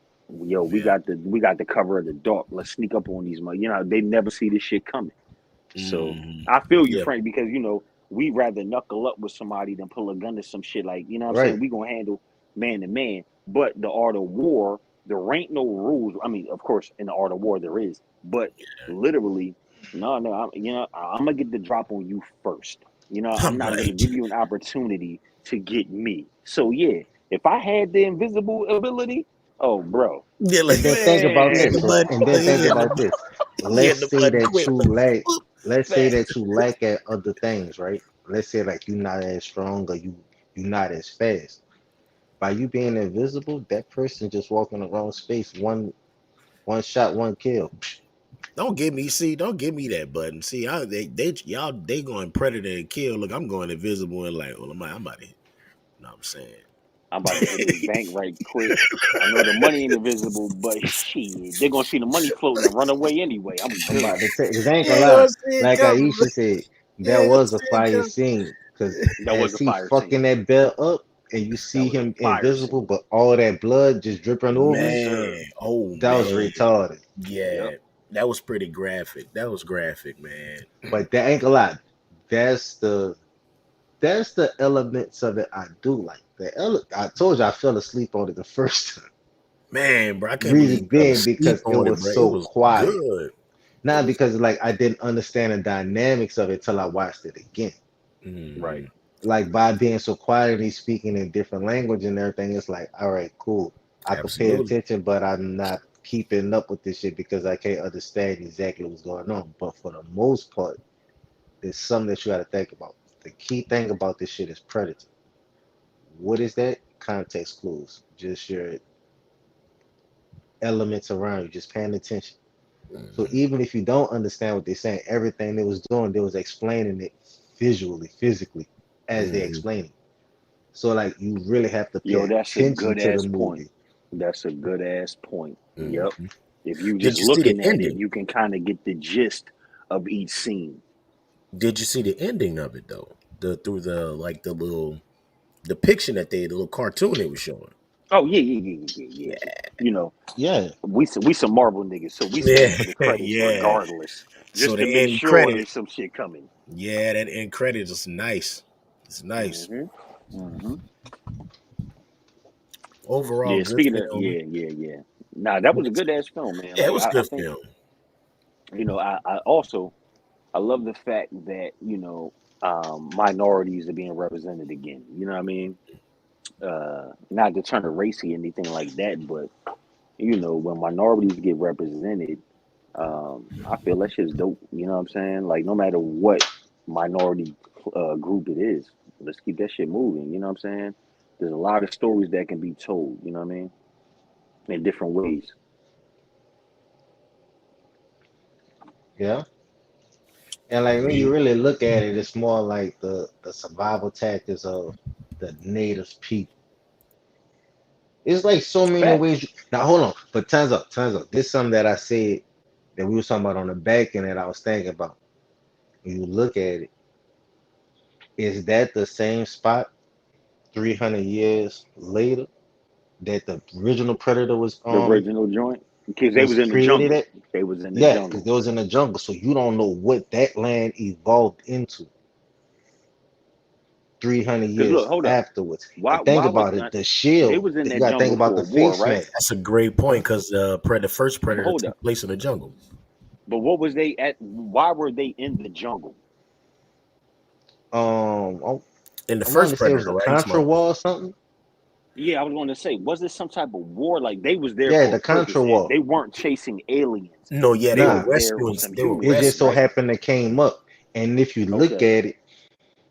S6: Yo, we
S4: Yeah.
S6: got the cover of the dark. Let's sneak up on these. They never see this shit coming. So
S4: Mm,
S6: I feel you,
S4: yeah.
S6: Frank, because we rather knuckle up with somebody than pull a gun to some shit like what I'm saying.
S5: Right.
S6: We gonna handle man to man. But the art of war, there ain't no rules. I mean, of course, in the art of war there is, but literally, no, I'm gonna get the drop on you first. I'm not gonna
S4: Right.
S6: give you an opportunity to get me. So yeah, if I had the invisible ability, oh bro,
S4: Yeah, like
S5: And then think about
S4: he hit the
S5: this.
S6: man,
S4: button.
S5: And then
S4: Like,
S5: think about this.
S4: he hit
S5: Let's
S4: the
S5: say
S4: button
S5: that
S4: quick.
S5: you lack.
S4: Boop,
S5: Let's say
S4: fast.
S5: that you lack at other things, right? Let's say like you're not as strong or you not as fast. By you being invisible, that person just walking around space, one shot, one kill.
S4: Don't give me, see, don't give me that button. See, they going predator and kill. Look, I'm going invisible and like, well, I'm about to hit. You know what I'm saying?
S6: I'm about to hit this bank right quick. I know the money ain't invisible, but shit, they're gonna see the money floating and run away anyway. I'm
S5: I'm
S6: good.
S5: about to say, cause I ain't
S4: You
S5: gonna
S4: ain't
S5: lie.
S4: gonna see it
S5: Like
S4: coming.
S5: Aisha said,
S4: You
S5: that
S4: ain't gonna
S5: was a
S4: see it
S5: fire
S4: coming.
S5: scene. Cause
S6: That was
S5: as
S6: a
S5: he
S6: fire scene.
S5: fucking that bell up and you
S6: That
S5: see
S6: was a
S5: him
S6: fire
S5: invisible,
S6: scene.
S5: but all that blood just dripping over
S6: Yes,
S5: him,
S4: Man,
S6: sir.
S4: oh
S5: that was
S4: man,
S5: retarded.
S6: Yep.
S4: yeah, that was pretty graphic. That was graphic, man.
S5: But that ain't gonna lie. That's the that's the elements of it I do like. I told you I fell asleep on it the first time.
S4: Man, bro, I can't believe
S5: Reason
S4: you fell
S5: being
S4: asleep
S5: because it
S4: on it,
S5: was
S4: bro. It
S5: so
S4: was
S5: quiet.
S4: good. It
S5: Not
S4: was.
S5: because like I didn't understand the dynamics of it till I watched it again.
S6: Right.
S4: Mhm.
S5: Like by being so quiet and he's speaking in different language and everything, it's like, all right, cool. I could pay
S4: Absolutely.
S5: attention, but I'm not keeping up with this shit because I can't understand exactly what's going on. But for the most part, it's something that you got to think about. The key thing about this shit is predator. What is that? Context clues. Just your elements around you, just paying attention. So
S4: Mhm.
S5: even if you don't understand what they're saying, everything they was doing, they was explaining it visually, physically, as they
S4: Mhm.
S5: explain it. So like you really have to pay
S6: Yo, that's a
S5: attention
S6: good
S5: to the
S6: ass point.
S5: movie.
S6: That's a good ass point. Yep.
S4: Mhm.
S6: If you
S4: Did
S6: just
S4: you see the
S6: looking at it,
S4: ending?
S6: you can kind of get the gist of each scene.
S4: Did you see the ending of it though? The through the like the little depiction that the little cartoon they was showing.
S6: Oh yeah.
S5: Yeah,
S6: We some Marvel niggas, so we staying
S4: Yeah,
S6: for the credits
S4: yeah.
S6: regardless,
S4: So
S6: just
S4: the
S6: to make
S4: end
S6: sure
S4: credit,
S6: there's some shit coming.
S4: yeah, that end credit is nice. It's nice.
S6: hmm hmm
S4: Overall,
S6: Yeah.
S4: good
S6: Speaking of
S4: film.
S6: yeah. Nah, that was a good ass film, man.
S4: Yeah, it
S6: Like
S4: was a
S6: I
S4: good
S6: think
S4: film.
S6: I also I love the fact that minorities are being represented again. You know what I mean? Not to turn it racy or anything like that, but when minorities get represented, I feel that shit's dope. You know what I'm saying? Like no matter what minority group it is, let's keep that shit moving. You know what I'm saying? There's a lot of stories that can be told. You know what I mean? In different ways.
S5: yeah. And like when you
S4: Agreed.
S5: really look at it, it's more like the survival tactics of the native people. It's like so many
S6: Facts.
S5: ways. Now hold on, but time's up. This is something that I said that we were talking about on the back end that I was thinking about. When you look at it, is that the same spot 300 years later that the original predator
S6: The original joint because they
S5: was
S6: was in the
S5: created
S6: jungle.
S5: at?
S6: They was in the
S5: Yeah, because
S6: jungle.
S5: they was in the jungle, so you don't know what that land evolved into 300
S6: Because look,
S5: years
S6: hold up.
S5: afterwards.
S6: Why?
S5: And think
S6: Why was
S5: about it, the
S6: they
S5: shield,
S6: was in
S5: you
S6: that
S5: gotta think
S6: jungle
S5: about
S6: for
S5: the
S6: a war,
S5: face
S6: right?
S5: mask.
S4: That's a great point because the first
S6: But
S4: Predator
S6: hold up.
S4: took place in the jungle.
S6: But what was they at? Why were they in the jungle?
S4: In the
S5: I want
S4: first
S5: to say it was
S4: Predator,
S5: a
S4: right? He's
S5: Contra
S4: smart.
S5: War or something.
S6: Yeah, I was going to say, was this some type of war? Like they was there
S5: Yeah,
S6: for
S5: the
S6: a
S5: Contra
S6: purpose, and
S5: War.
S6: they weren't chasing aliens.
S4: No, yeah,
S6: They
S4: they were
S6: was
S5: Nah,
S6: there with
S4: rescuing.
S6: some
S4: They were
S5: it
S6: humans,
S5: just so
S4: rescuing.
S6: right?
S5: happened it came up. And
S6: Okay.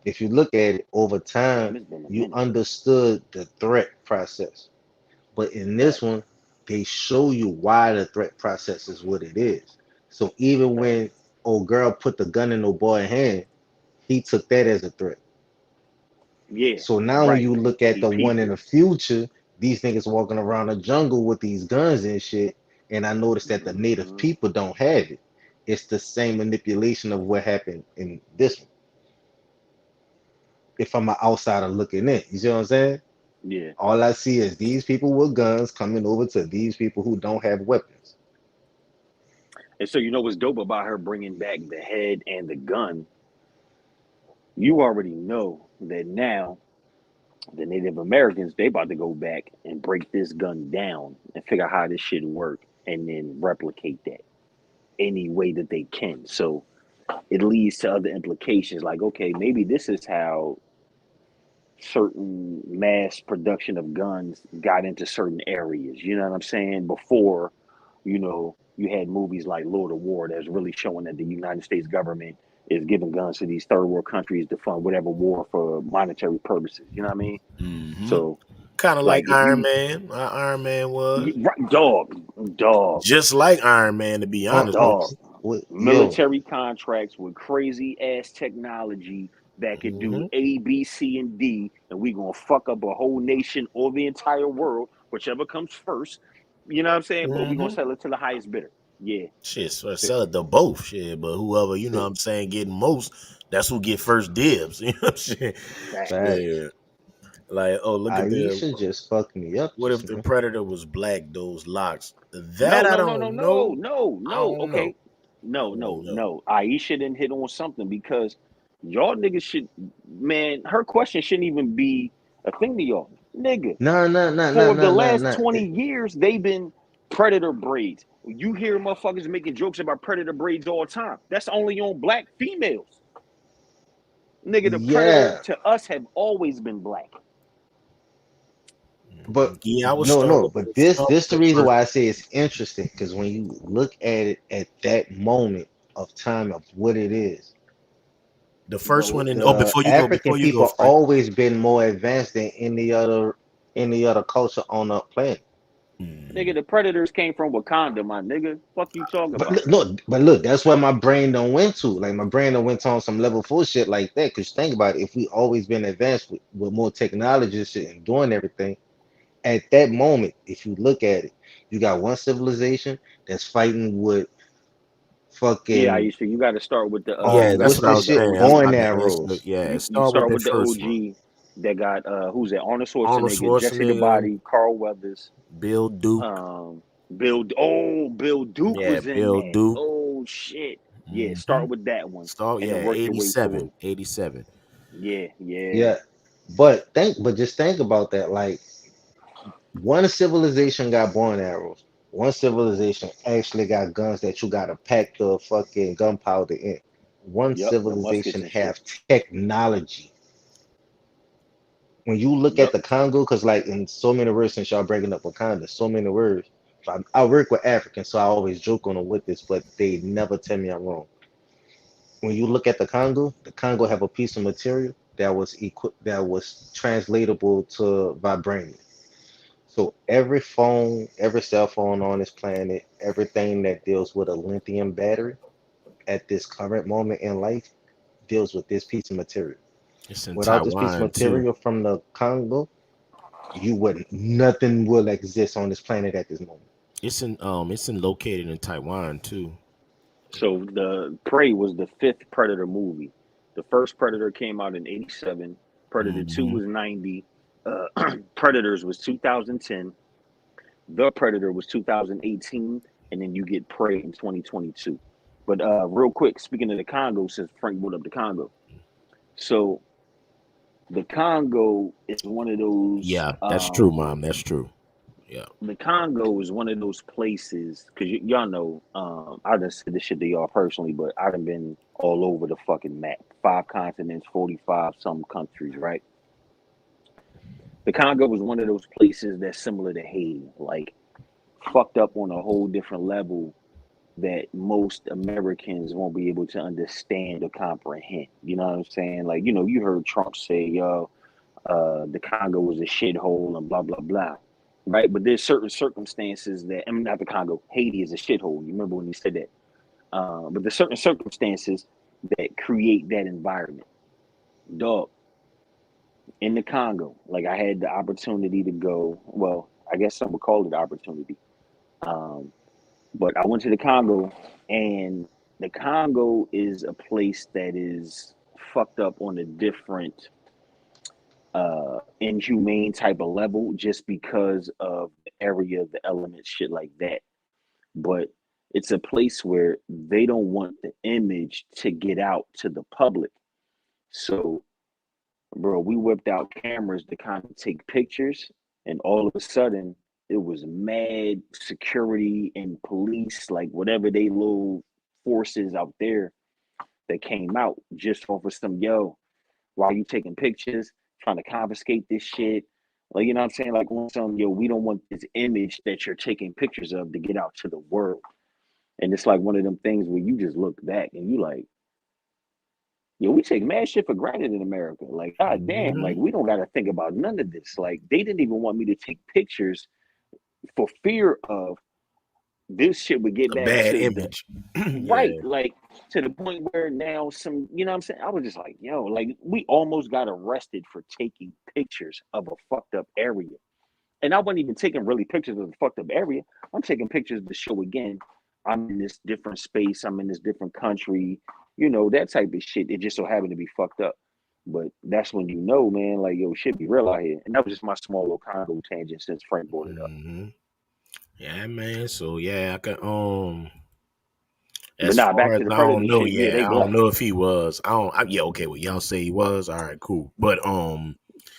S5: if you look at it over
S6: Damn,
S5: time,
S6: it's been a
S5: you
S6: minute.
S5: understood the threat process. But in this
S6: Facts.
S5: one, they show you why the threat process is what it is. So even
S6: Facts.
S5: when old girl put the gun in old boy's hand, he took that as a threat.
S6: Yeah.
S5: So now when
S6: Right.
S5: you look at
S6: He
S5: the one
S6: peeped
S5: in
S6: it.
S5: the future, these niggas walking around the jungle with these guns and shit, and I noticed that the native
S6: hmm
S5: people don't have it. It's the same manipulation of what happened in this one. if I'm an outsider looking in. You see what I'm saying?
S6: Yeah.
S5: All I see is these people with guns coming over to these people who don't have weapons.
S6: And so you know what's dope about her bringing back the head and the gun? You already know that now the Native Americans, they about to go back and break this gun down and figure out how this shit work and then replicate that any way that they can. So it leads to other implications like, okay, maybe this is how certain mass production of guns got into certain areas. You know what I'm saying? Before, you had movies like Lord of War that's really showing that the United States government is giving guns to these third world countries to fund whatever war for monetary purposes. You know what I mean?
S4: Mm-hmm.
S6: So,
S4: Kind of like
S6: like, if
S4: Iron
S6: you,
S4: Man. How Iron Man was.
S6: right, dog,
S4: Just like Iron Man, to be
S5: Oh,
S4: honest with
S6: dog,
S5: yo,
S6: military contracts with crazy ass technology that could do
S4: you.
S6: A, B, C, and D, and we gonna fuck up a whole nation or the entire world, whichever comes first. You know what I'm saying? But we gonna
S4: Mm-hmm.
S6: sell it to the highest bidder. Yeah.
S4: Shit, so
S5: see,
S4: sell it to both. Shit, but whoever, you know what
S5: see,
S4: I'm saying, getting most, that's who get first dibs. You know what I'm saying?
S6: Facts.
S5: facts.
S4: Yeah. Like, oh, look at the,
S5: Aisha just fucked me up
S4: what
S5: just
S4: if the
S5: now.
S4: predator was black, those locks? That
S6: No,
S4: I
S6: no, no, no,
S4: don't
S6: no,
S4: know.
S6: no,
S4: I
S6: no.
S4: don't know.
S6: Okay. No,
S4: I don't
S6: no,
S4: know.
S6: no. Aisha didn't hit on something because y'all niggas should, man, her question shouldn't even be a thing to y'all. Nigga,
S5: No, no, no, no,
S6: for the
S5: no, no,
S6: last
S5: no.
S6: 20 years, they've been predator braids. You hear motherfuckers making jokes about predator braids all the time. That's only on black females. Nigga, the predator
S5: Yeah,
S6: to us have always been black.
S5: but
S4: Yeah, I would
S5: no,
S4: start
S5: no.
S4: with
S5: But this the
S4: the
S5: reason
S4: first.
S5: why I say it's interesting because when you look at it at that moment of time of what it is,
S4: The first one
S6: No,
S4: in,
S5: the African
S4: before you go,
S5: people
S4: Frank.
S5: always been more advanced than any other culture on the planet.
S6: nigga, the predators came from Wakanda, my nigga. Fuck you talking
S5: But
S6: about?
S5: look, that's where my brain don't went to. Like my brain don't went on some level 4 shit like that. Cause think about it, if we always been advanced with more technology and shit and doing everything, at that moment, if you look at it, you got one civilization that's fighting with
S6: Yeah,
S5: fucking
S6: Aisha, you got to start with the
S4: Yeah,
S6: you got to
S4: that's
S5: what's
S4: what I
S6: start
S5: the
S6: with
S4: was
S6: the
S5: shit?
S4: saying. That's
S6: OG.
S5: Born
S4: about to answer.
S5: arrows.
S4: Yeah,
S6: You
S4: start with
S6: start
S4: that
S6: with the
S4: first one.
S6: OG that got who's that? Arnold
S4: Arnold
S6: Schwarzenegger, Jesse the
S4: Schwarzenegger,
S6: Body, Carl Weathers,
S4: Bill Duke.
S6: um, Bill Duke
S4: Yeah,
S6: was in
S4: Bill
S6: that.
S4: Duke.
S6: Oh shit. Yeah,
S4: Mm-hmm.
S6: start with that one
S4: Start,
S6: and then
S4: yeah,
S6: work your way
S4: 87.
S6: through.
S4: 87.
S6: Yeah, yeah.
S5: Yeah. But just think about that. Like one civilization got born arrows. One civilization actually got guns that you gotta pack the fucking gunpowder in. One
S6: Yep, the muskets
S5: civilization
S6: and shit.
S5: have technology. When you look at
S6: Yep.
S5: the Congo, because like in so many words, since y'all breaking up Wakanda, so many words. I work with Africans, so I always joke on them with this, but they never tell me I'm wrong. When you look at the Congo have a piece of material that was translatable to vibranium. So every phone, every cell phone on this planet, everything that deals with a lithium battery at this current moment in life deals with this piece of material.
S4: It's in
S5: Without this piece of
S4: Taiwan too.
S5: material from the Congo, you wouldn't nothing will exist on this planet at this moment.
S4: It's located in Taiwan too.
S6: So the Prey was the fifth Predator movie. The first Predator came out in '87. Predator 2
S4: Mm-hmm.
S6: was '90. Predators was 2010. The Predator was 2018, and then you get Prey in 2022. But real quick, speaking of the Congo, since Frank brought up the Congo, so the Congo is one of those.
S4: Yeah, that's true, Mom. That's true. Yeah.
S6: The Congo is one of those places because y'all know. I done said this shit to y'all personally, but I done been all over the fucking map. 5 continents, 45 some countries, right? The Congo was one of those places that's similar to Haiti, like fucked up on a whole different level that most Americans won't be able to understand or comprehend. You know what I'm saying? Like, you heard Trump say, yo, the Congo was a shithole and blah, blah, blah. Right. But there's certain circumstances that, I mean, not the Congo, Haiti is a shithole. You remember when he said that? But there's certain circumstances that create that environment. Dog, in the Congo, like I had the opportunity to go, well, I guess some would call it opportunity. Um, But I went to the Congo, and the Congo is a place that is fucked up on a different. inhumane type of level just because of the area, the elements, shit like that. But it's a place where they don't want the image to get out to the public. So, bro, we whipped out cameras to kind of take pictures, and all of a sudden, it was mad security and police, like whatever they little forces out there that came out just off of some why are you taking pictures, trying to confiscate this shit? Like, you know what I'm saying? Like on some, we don't want this image that you're taking pictures of to get out to the world. And it's like one of them things where you just look back and you like, we take mad shit for granted in America. Like, god damn, like we don't gotta think about none of this. Like they didn't even want me to take pictures for fear of this shit would get
S4: A
S6: back
S4: bad
S6: to
S4: image.
S6: right, like to the point where now some, you know what I'm saying? I was just like, like we almost got arrested for taking pictures of a fucked up area. And I wasn't even taking really pictures of the fucked up area. I'm taking pictures to show again, I'm in this different space, I'm in this different country, that type of shit. It just so happened to be fucked up. But that's when man, like, shit be real out here. And that was just my small little Congo tangent since Frank brought it up.
S4: Yeah, man. So yeah, I can
S6: But
S4: as
S6: nah,
S4: far
S6: back
S4: as
S6: to the
S4: I
S6: Predator
S4: don't know
S6: shit. Yeah,
S4: yet.
S6: they
S4: I don't
S6: left.
S4: know if he was. Yeah, okay. Well, y'all say he was. All right, cool. But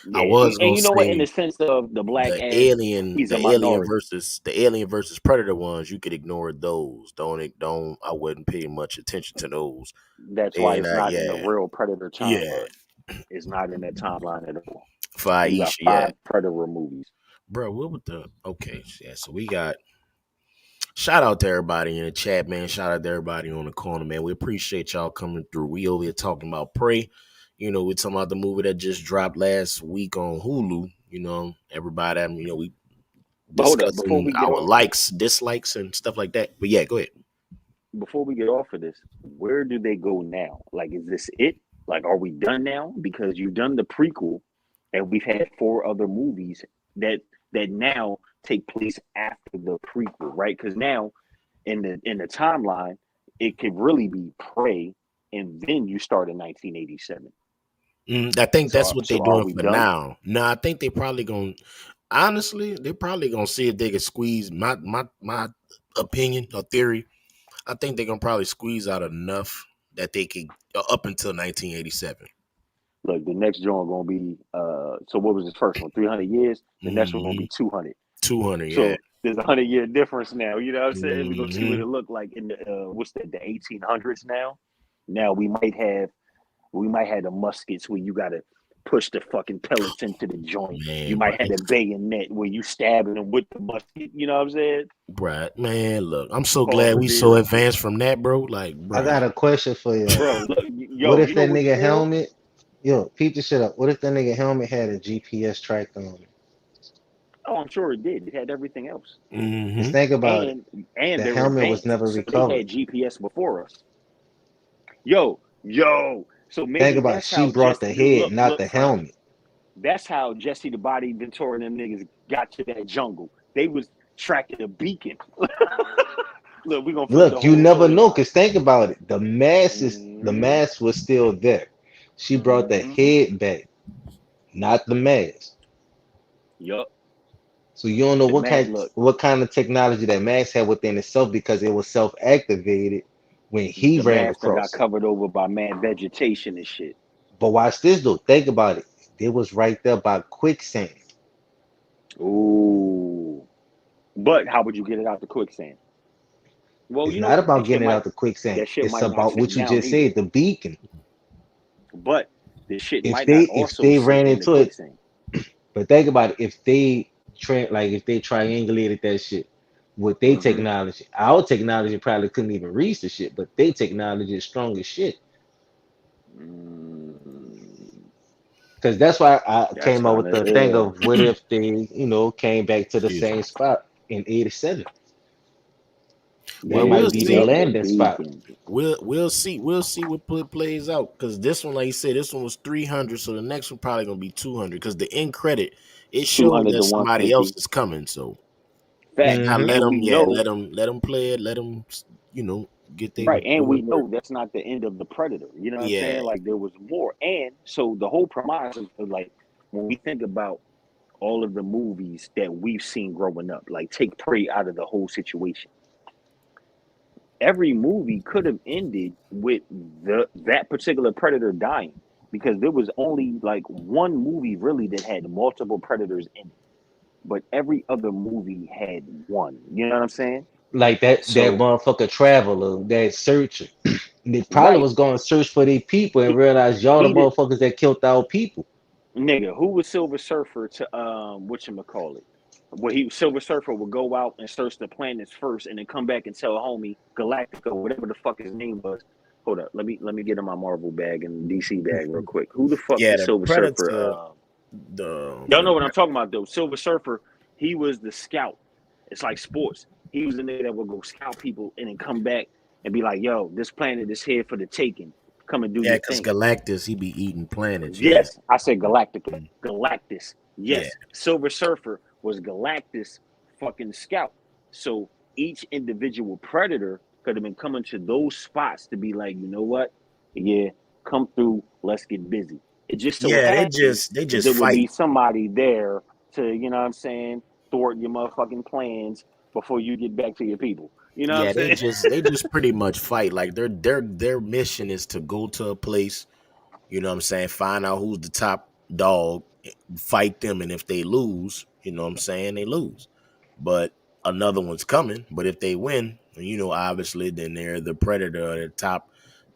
S6: Yeah,
S4: I was
S6: and
S4: gonna
S6: you know what? In
S4: say
S6: the sense of the black
S4: the
S6: ass,
S4: alien,
S6: he's a
S4: the alien
S6: minority.
S4: versus the alien versus predator ones. You could ignore those. Don't. I wouldn't pay much attention to those.
S6: That's why
S4: And
S6: it's not in the
S4: yeah,
S6: real Predator
S4: yeah.
S6: timeline. It's not in that timeline at all.
S4: For
S6: You got
S4: Aisha, yeah,
S6: 5 Predator movies.
S4: bro. What with the okay? Yeah, so we got. Shout out to everybody in the chat, man. Shout out to everybody on the corner, man. We appreciate y'all coming through. We over here talking about Prey. We're talking about the movie that just dropped last week on Hulu. Everybody, we
S6: But hold up, before
S4: discussing
S6: we get
S4: our
S6: off of this,
S4: likes, dislikes, and stuff like that. But yeah, go ahead.
S6: where do they go now? Like, is this it? Like, are we done now? Because you've done the prequel, and we've had 4 other movies that now take place after the prequel, right? Because now in the timeline, it could really be Prey, and then you start in 1987.
S4: I think that's
S6: So
S4: what they're
S6: are
S4: doing
S6: we
S4: for
S6: done?
S4: now. No, I think they probably gonna. Honestly, they're probably gonna see if they can squeeze my opinion or theory. I think they're gonna probably squeeze out enough that they can up until 1987.
S6: Look, the next joint gonna be so what was this first one? 300 years. The next one gonna
S4: Mm-hmm.
S6: be 200.
S4: 200, yeah.
S6: So there's a 100-year difference now. You know what I'm saying? We're gonna see what
S4: Mm-hmm.
S6: it look like in the what's that? The 1800s now. Now we might have the muskets where you gotta push the fucking pellets into the joint. You
S4: Man,
S6: might have
S4: right.
S6: the bayonet where you stabbing them with the musket. You know what I'm saying?
S4: Bruh, man, look, I'm so
S6: Pause
S4: glad
S6: the
S4: we so
S6: beer.
S4: advanced from that, bro. Like,
S5: I
S4: bruh.
S5: got a question for you.
S6: Bro, look,
S5: What
S6: yo,
S5: if
S6: you know
S5: that
S6: what's
S5: nigga
S6: more?
S5: helmet, yo, peep this shit up. What if that nigga helmet had a GPS tracker on it?
S6: Oh, I'm sure it did. It had everything else.
S5: Just
S4: Mm-hmm.
S5: think about it.
S6: And
S5: The
S6: they're
S5: helmet was
S6: advanced.
S5: never
S6: So they
S5: recovered.
S6: had GPS before us. Yo. So
S5: Think
S6: maybe
S5: about it.
S6: that's
S5: She
S6: how
S5: brought
S6: Jesse
S5: the head, not
S6: look,
S5: the
S6: Frank.
S5: helmet.
S6: That's how Jesse the Body Ventura and them niggas got to that jungle. They was tracking a beacon. Look, we gonna flip the
S5: Look, you
S6: whole
S5: never know,
S6: storyline.
S5: cause think about it. The
S6: Mm-hmm.
S5: mask was still there. She brought the
S6: Mm-hmm.
S5: head back, not the mask.
S6: Yup.
S5: So you don't know
S6: The man, look,
S5: what kind of technology that mask had within itself because it was self-activated when he
S6: the
S5: ran
S6: master got
S5: across it.
S6: covered over by mad vegetation and shit.
S5: But watch this though. Think about it. It was right there by quicksand.
S6: Ooh. But how would you get it out the quicksand? Well,
S5: It's
S6: you know
S5: not
S6: what?
S5: about getting it out the quicksand.
S6: That shit
S5: It's
S6: might not
S5: about
S6: sink
S5: what you
S6: down
S5: just
S6: either.
S5: said, the beacon.
S6: But the shit
S5: If
S6: might not
S5: if
S6: also
S5: they
S6: sink
S5: ran
S6: in the
S5: into it,
S6: quicksand.
S5: but think about it, if they if they triangulated that shit with their
S6: Mm-hmm.
S5: technology, our technology probably couldn't even reach the shit, but their technology is strong as shit.
S6: Mm,
S5: Because that's why I
S6: that's
S5: came up
S6: kind
S5: with
S6: of
S5: the thing
S6: ill.
S5: of what if they, came back to the
S4: Excuse me.
S5: same spot in 87. That
S4: Well,
S6: Yeah,
S4: we'll
S5: might be
S6: you
S5: their
S4: see.
S6: got the
S5: landing spot.
S6: beacon.
S4: We'll see. We'll see what plays out. Because this one, like you said, this one was 300. So the next one probably gonna be 200. Because the end credit, it showed
S6: 200
S4: that
S6: to
S4: somebody else
S6: 150.
S4: is coming. So
S6: Facts.
S4: I
S5: Hmm.
S4: let
S6: And
S4: them.
S6: we
S4: Yeah,
S6: know,
S4: let them play it. Let them, get they
S6: right, and
S4: do their
S6: we
S4: work.
S6: know that's not the end of the Predator. You know what I'm
S4: Yeah.
S6: saying? Like there was more. And so the whole premise of like when we think about all of the movies that we've seen growing up, like take Prey out of the whole situation. Every movie could have ended with that particular predator dying, because there was only like one movie really that had multiple predators in it, but every other movie had one. You know what I'm saying?
S5: Like that
S6: So
S5: motherfucker traveler, that searcher. They probably
S6: right,
S5: was going to search for their people and
S6: he
S5: realize y'all the
S6: he did.
S5: motherfuckers that killed our people.
S6: Nigga, who was Silver Surfer to whatchamacallit? Where Silver Surfer would go out and search the planets first and then come back and tell homie Galactica, whatever the fuck his name was. Hold up, let me get in my Marvel bag and DC bag real quick. Who the fuck
S4: Yeah,
S6: did
S4: the
S6: Silver Surfer
S4: Predator,
S6: y'all
S4: the
S6: know what I'm talking about though. Silver Surfer, he was the scout. It's like sports. He was the nigga that would go scout people and then come back and be like, yo, this planet is here for the taking. Come and do
S4: yeah,
S6: your
S4: because
S6: thing.
S4: Galactus, he be eating planets. Yeah,
S6: Yes, I said Galactica. Galactus.
S4: yeah,
S6: Yes, Silver Surfer was Galactus fucking scout. So each individual predator could have been coming to those spots to be like, you know what? Yeah, come through. Let's get busy. It just so
S4: yeah. They
S6: happened
S4: just they
S6: that
S4: just
S6: there would
S4: fight.
S6: be somebody there to, you know what I'm saying, thwart your motherfucking plans before you get back to your people. You know what I'm
S4: Yeah,
S6: saying?
S4: they just pretty much fight. Like their mission is to go to a place. You know what I'm saying? Find out who's the top dog, fight them, and if they lose, you know what I'm saying, they lose. But another one's coming. But if they win, you know, obviously, then they're the predator, the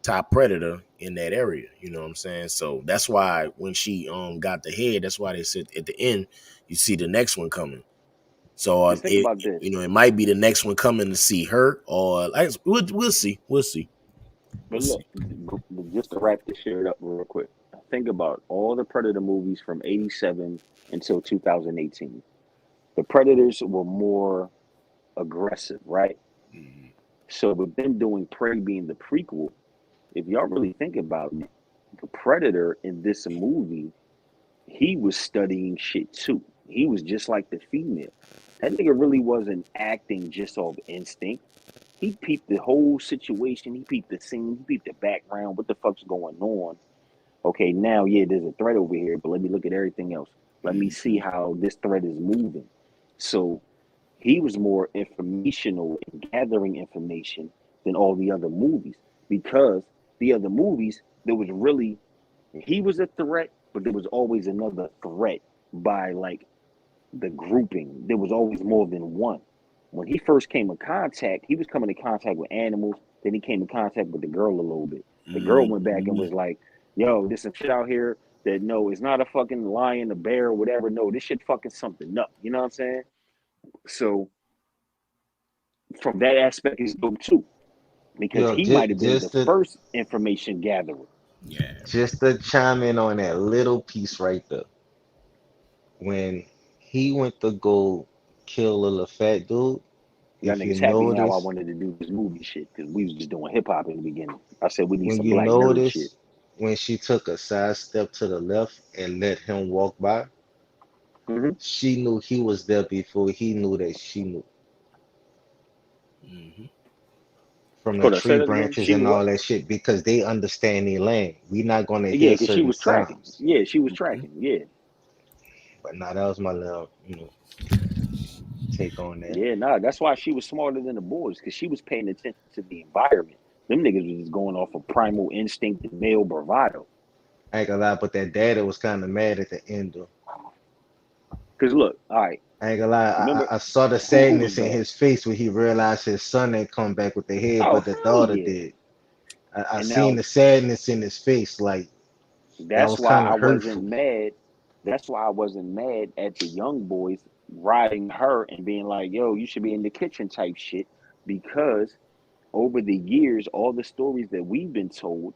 S4: top predator in that area. You know what I'm saying? So that's why when she got the head, that's why they said at the end, you see the next one coming. So
S6: Just think about this.
S4: you know, it might be the next one coming to see her, or like we'll see, we'll see, we'll
S6: But look,
S4: see.
S6: just to wrap this shit up real quick, think about all the Predator movies from '87 until 2018. The Predators were more aggressive, right?
S4: Mhm.
S6: So with them doing Prey being the prequel, if y'all really think about it, the Predator in this movie, he was studying shit too. He was just like the female. That nigga really wasn't acting just off instinct. He peeped the whole situation. He peeped the scene. He peeped the background. What the fuck's going on? Okay, now, yeah, there's a threat over here, but let me look at everything else. Let me see how this threat is moving. So he was more informational and gathering information than all the other movies, because the other movies, there was really, he was a threat, but there was always another threat by like the grouping. There was always more than one. When he first came in contact, he was coming in contact with animals. Then he came in contact with the girl a little bit. The girl went back and
S4: Mhm.
S6: was like, yo, there's some shit out here that no, it's not a fucking lion, a bear, or whatever. No, this shit fucking something up. You know what I'm saying? So from that aspect, it's dope too, because
S5: Yo,
S6: he might have been the
S5: just to
S6: first information gatherer.
S4: Yeah,
S5: just to chime in on that little piece right there. When he went to go kill a little fat dude,
S6: Y'all
S5: if you
S6: niggas happy now I
S5: notice,
S6: wanted to do this movie shit, because we was just doing hip hop in the beginning. I said we need
S5: when
S6: some
S5: you
S6: black nerd shit.
S5: notice when she took a side step to the left and let him walk by,
S6: Hmm.
S5: she knew he was there before he knew that she knew.
S4: hmm
S5: From the
S6: Hold on, say
S5: tree
S6: that again.
S5: branches
S6: She
S5: and
S6: what?
S5: all that shit because they understand their lane. We not gonna
S6: Yeah,
S5: hear
S6: because she
S5: certain
S6: was tracking.
S5: sounds.
S6: Yeah, she was
S4: hmm
S6: tracking. Yeah.
S5: But now that was my little, take on that.
S6: Yeah, nah, that's why she was smarter than the boys, because she was paying attention to the environment. Them niggas was just going off of primal instinct and male bravado.
S5: I ain't gonna lie, but that daddy was kind of mad at the end though.
S6: Because look, all right,
S5: I ain't gonna lie,
S6: remember
S5: I saw the
S6: who was
S5: sadness in
S6: bad?
S5: his face when he realized his son ain't come back with the head,
S6: Oh,
S5: but the
S6: hell
S5: daughter
S6: yeah.
S5: did. I
S6: And
S5: seen
S6: now
S5: the sadness in his face, like that
S6: that's
S5: was
S6: why
S5: kind
S6: I
S5: of
S6: wasn't
S5: hurtful.
S6: mad. That's why I wasn't mad at the young boys riding her and being like, yo, you should be in the kitchen type shit. Because over the years, all the stories that we've been told,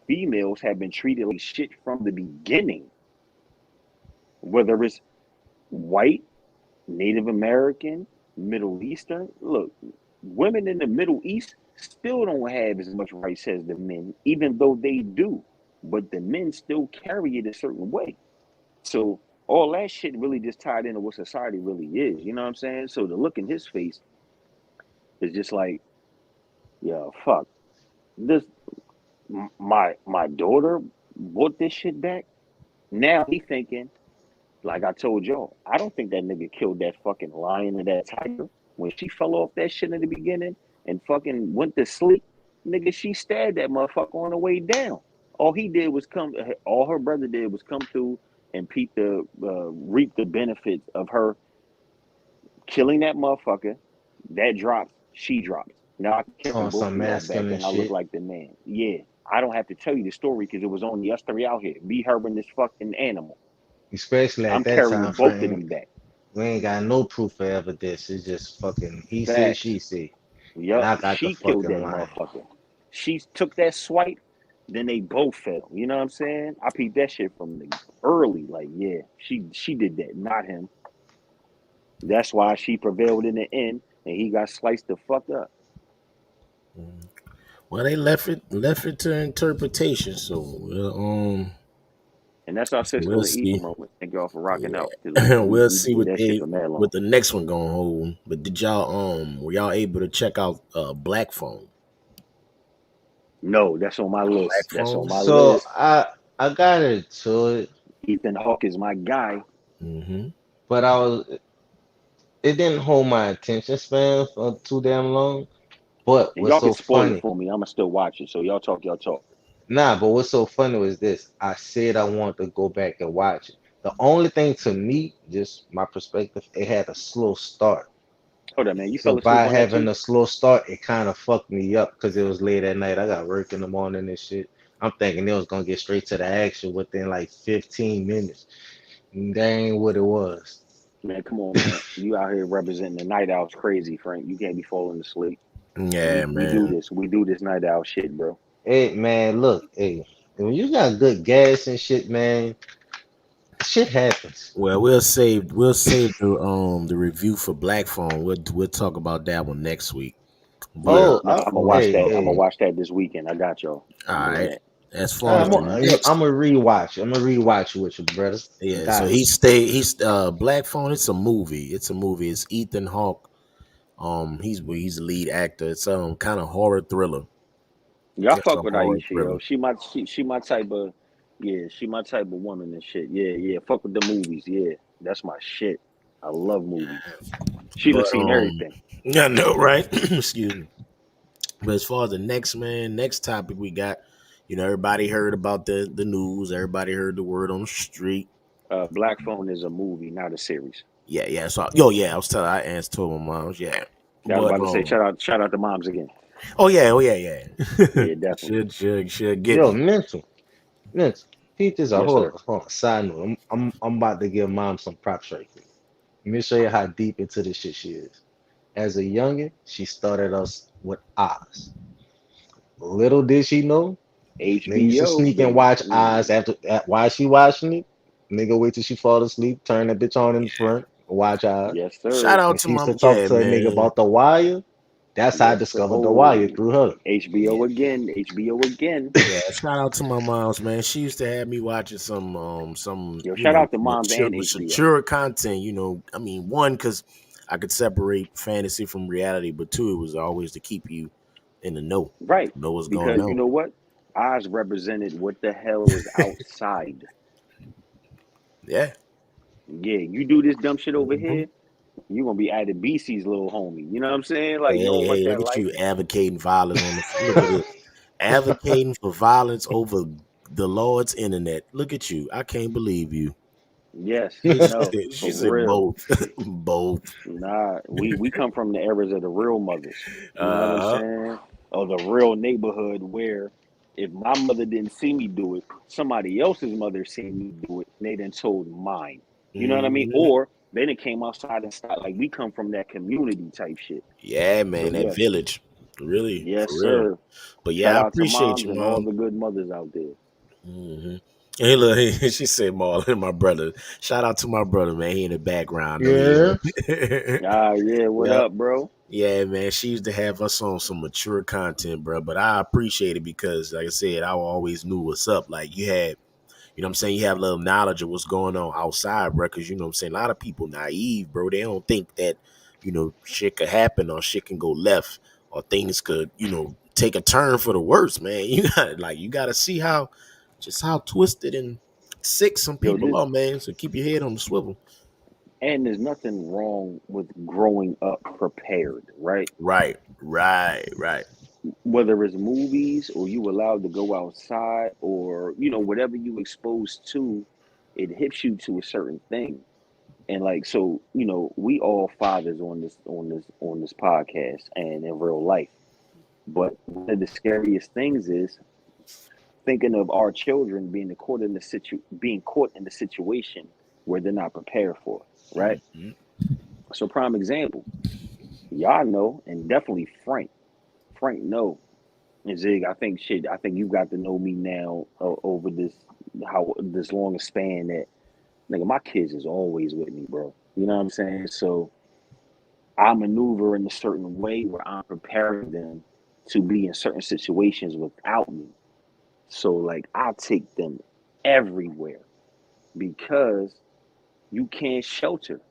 S6: females have been treated like shit from the beginning, whether it's white, Native American, Middle Eastern. Look, women in the Middle East still don't have as much rights as the men, even though they do. But the men still carry it a certain way. So all that shit really just tied into what society really is. You know what I'm saying? So the look in his face is just like, yeah, fuck. This my daughter bought this shit back. Now he thinking, Like I told y'all, I don't think that nigga killed that fucking lion or that tiger. When she fell off that shit in the beginning and fucking went to sleep, nigga, she stabbed that motherfucker on the way down. All he did was all her brother did was come through and reap the benefits of her killing that motherfucker. That dropped, she dropped. Now I can carry
S5: On
S6: both
S5: some
S6: of y'all back
S5: masculine
S6: and I look
S5: shit.
S6: like the man. Yeah, I don't have to tell you the story because it was only us three out here. Me, her, and this fucking animal.
S5: Especially at
S6: I'm
S5: that
S6: carrying
S5: time
S6: both of
S5: frame.
S6: them back.
S5: We ain't got no proof of evidence. It's just fucking he said,
S6: Facts.
S5: she said. And
S6: Yup,
S5: I got the
S6: she killed
S5: fucking
S6: that
S5: line.
S6: motherfucker. She took that swipe, then they both fell. You know what I'm saying? I peeped that shit from the early. Like, yeah, she did that, not him. That's why she prevailed in the end, and he got sliced the fuck up.
S4: Well, they left it to interpretation. So,
S6: And that's our
S4: so we'll
S6: Cisco and Ether
S4: see.
S6: moment. Thank y'all for rocking out because
S4: Yeah, we'll
S6: we
S4: see
S6: did
S4: what
S6: that shit for mad long.
S4: what the next one gonna hold. But did y'all were y'all able to check out Black Phone?
S6: No, that's on my
S4: Black
S6: list. That's on
S4: Phone.
S6: my
S5: So
S6: list.
S5: I got into it,
S6: Ethan Hawke is my guy.
S4: Mm-hmm.
S5: but it didn't hold my attention span for too damn long. But
S6: And
S5: what's
S6: y'all can
S5: so
S6: spoil it
S5: funny?
S6: for me. I'ma still watch it. So y'all talk, y'all talk.
S5: Nah, but what's so funny was this. I said I want to go back and watch it. The only thing to me, just my perspective, it had a slow start.
S6: Hold on, man. You
S5: So
S6: fell asleep
S5: by
S6: on that
S5: having
S6: too?
S5: a slow start, it kind of fucked me up because it was late at night. I got work in the morning and shit. I'm thinking it was gonna get straight to the action within like 15 minutes. And that ain't what it was.
S6: Man, come on, man. You out here representing the night owls crazy, Frank. You can't be falling asleep.
S4: Yeah,
S6: We do
S4: man.
S6: this. We do this night owl shit, bro.
S5: Hey man, look, hey, when you got good gas and shit, man, shit happens.
S4: Well, we'll save the review for Black Phone. We'll talk about that one next week. But
S6: Yeah,
S5: Oh,
S6: no, I'm gonna watch
S5: hey,
S6: that. I'm gonna
S5: hey,
S6: watch that this weekend. I got y'all.
S4: all
S6: I'm doing
S4: right.
S6: that.
S4: As far as
S5: I'm
S4: the
S5: gonna
S4: next,
S5: rewatch. I'm gonna rewatch it with you, brother. I
S4: yeah. So
S5: got it.
S4: he's Black Phone. It's a movie. It's a movie. It's Ethan Hawke. He's the lead actor. It's kind of horror thriller.
S6: Y'all
S4: It's
S6: fuck
S4: a
S6: with
S4: horror
S6: Aisha, yo.
S4: thriller.
S6: She my type of, yeah. She my type of woman and shit. Yeah, yeah. Fuck with the movies. Yeah, that's my shit. I love movies. She done
S4: But
S6: seen everything.
S4: I know, right? Excuse me. But as far as the next topic we got, everybody heard about the news. Everybody heard the word on the street.
S6: Black Phone is a movie, not a series.
S4: Yeah, yeah. So, yeah. I answered to my mom. Yeah,
S6: I was
S4: but
S6: about to say shout out to moms again.
S4: oh yeah, yeah.
S6: Yeah, definitely.
S4: should get
S5: Yo,
S4: me.
S5: mental. Pete this out.
S6: Yes, sir.
S5: Hold on. Side note. I'm about to give mom some props right quick. Let me show you how deep into this shit she is. As a youngin, she started us with Oz. Little did she know, nigga used to
S6: HBO,
S5: sneak and
S6: baby.
S5: watch Oz while she watching it. Nigga wait till she fall asleep, turn that bitch on in the front, watch Oz.
S6: Yes,
S4: Shout
S6: sir.
S4: out
S5: When
S4: to
S5: she used
S4: my
S5: to talk to a nigga
S4: man.
S5: about The Wire, that's how I
S6: Yes, sir.
S5: discovered The Wire
S6: Oh,
S5: through her.
S6: HBO again. HBO again.
S4: Yeah, shout out to my moms, man. She used to have me watching some
S6: Yo, shout out to moms and HBO.
S4: mature content. I mean, one, because I could separate fantasy from reality, but two, it was always to keep you in the
S6: Right.
S4: know what's going
S6: Because you
S4: on.
S6: know what? Oz represented what the hell is outside.
S4: Yeah.
S6: Yeah, you do this dumb shit over
S4: Mhm.
S6: here, you're gonna be added BC's little homie. You know what I'm saying? Like
S4: Hey,
S6: you
S4: hey,
S6: don't want
S4: hey, look
S6: that
S4: at
S6: life.
S4: you advocating violence on the look at this. Advocating for violence over the Lord's internet. Look at you. I can't believe you.
S6: Yes,
S4: She
S6: no,
S4: said,
S6: for
S4: she said
S6: real.
S4: both. Both.
S6: Nah, we come from the eras of the real mothers. You know what I'm
S4: Uh
S6: saying? Or the real neighborhood where if my mother didn't see me do it, somebody else's mother seen me do it, and they then told mine. You know what I mean?
S4: mhm.
S6: Or they done came outside and started like we come from that community type shit.
S4: Yeah,
S6: So
S4: man, that
S6: yes,
S4: village. Really,
S6: yes,
S4: for real.
S6: sir.
S4: But
S6: Shout
S4: yeah, I
S6: out to
S4: appreciate
S6: moms
S4: you,
S6: and all
S4: mom.
S6: the good mothers out there.
S4: hmm Hey, look, she said, Marlon, my brother. Shout out to my brother, man. He in the background. I know he
S5: Yeah.
S4: up.
S6: Ah, yeah, what
S4: Yep.
S6: up, bro?
S4: Yeah, man. She used to have us on some mature content, bro. But I appreciate it because, like I said, I always knew what's up. Like you had, you know what I'm saying? You have a little knowledge of what's going on outside, bro. Because, you know what I'm saying? A lot of people naive, bro. They don't think that, shit could happen or shit can go left or things could, take a turn for the worse, man. You got to see how twisted and sick some
S6: Yo,
S4: people are, man. So keep your head on the swivel.
S6: and there's nothing wrong with growing up prepared, right?
S4: Right.
S6: Whether it's movies or you allowed to go outside or whatever you exposed to, it hits you to a certain thing. And like so, we all fathers on this podcast and in real life. But one of the scariest things is thinking of our children being caught in the situation where they're not prepared for it, right?
S4: Mhm.
S6: So prime example, y'all know, and definitely Frank know, and Zig, I think you got to know me now over this long a span that nigga, my kids is always with me, bro. You know what I'm saying? So I maneuver in a certain way where I'm preparing them to be in certain situations without me. So like I take them everywhere because you can't shelter,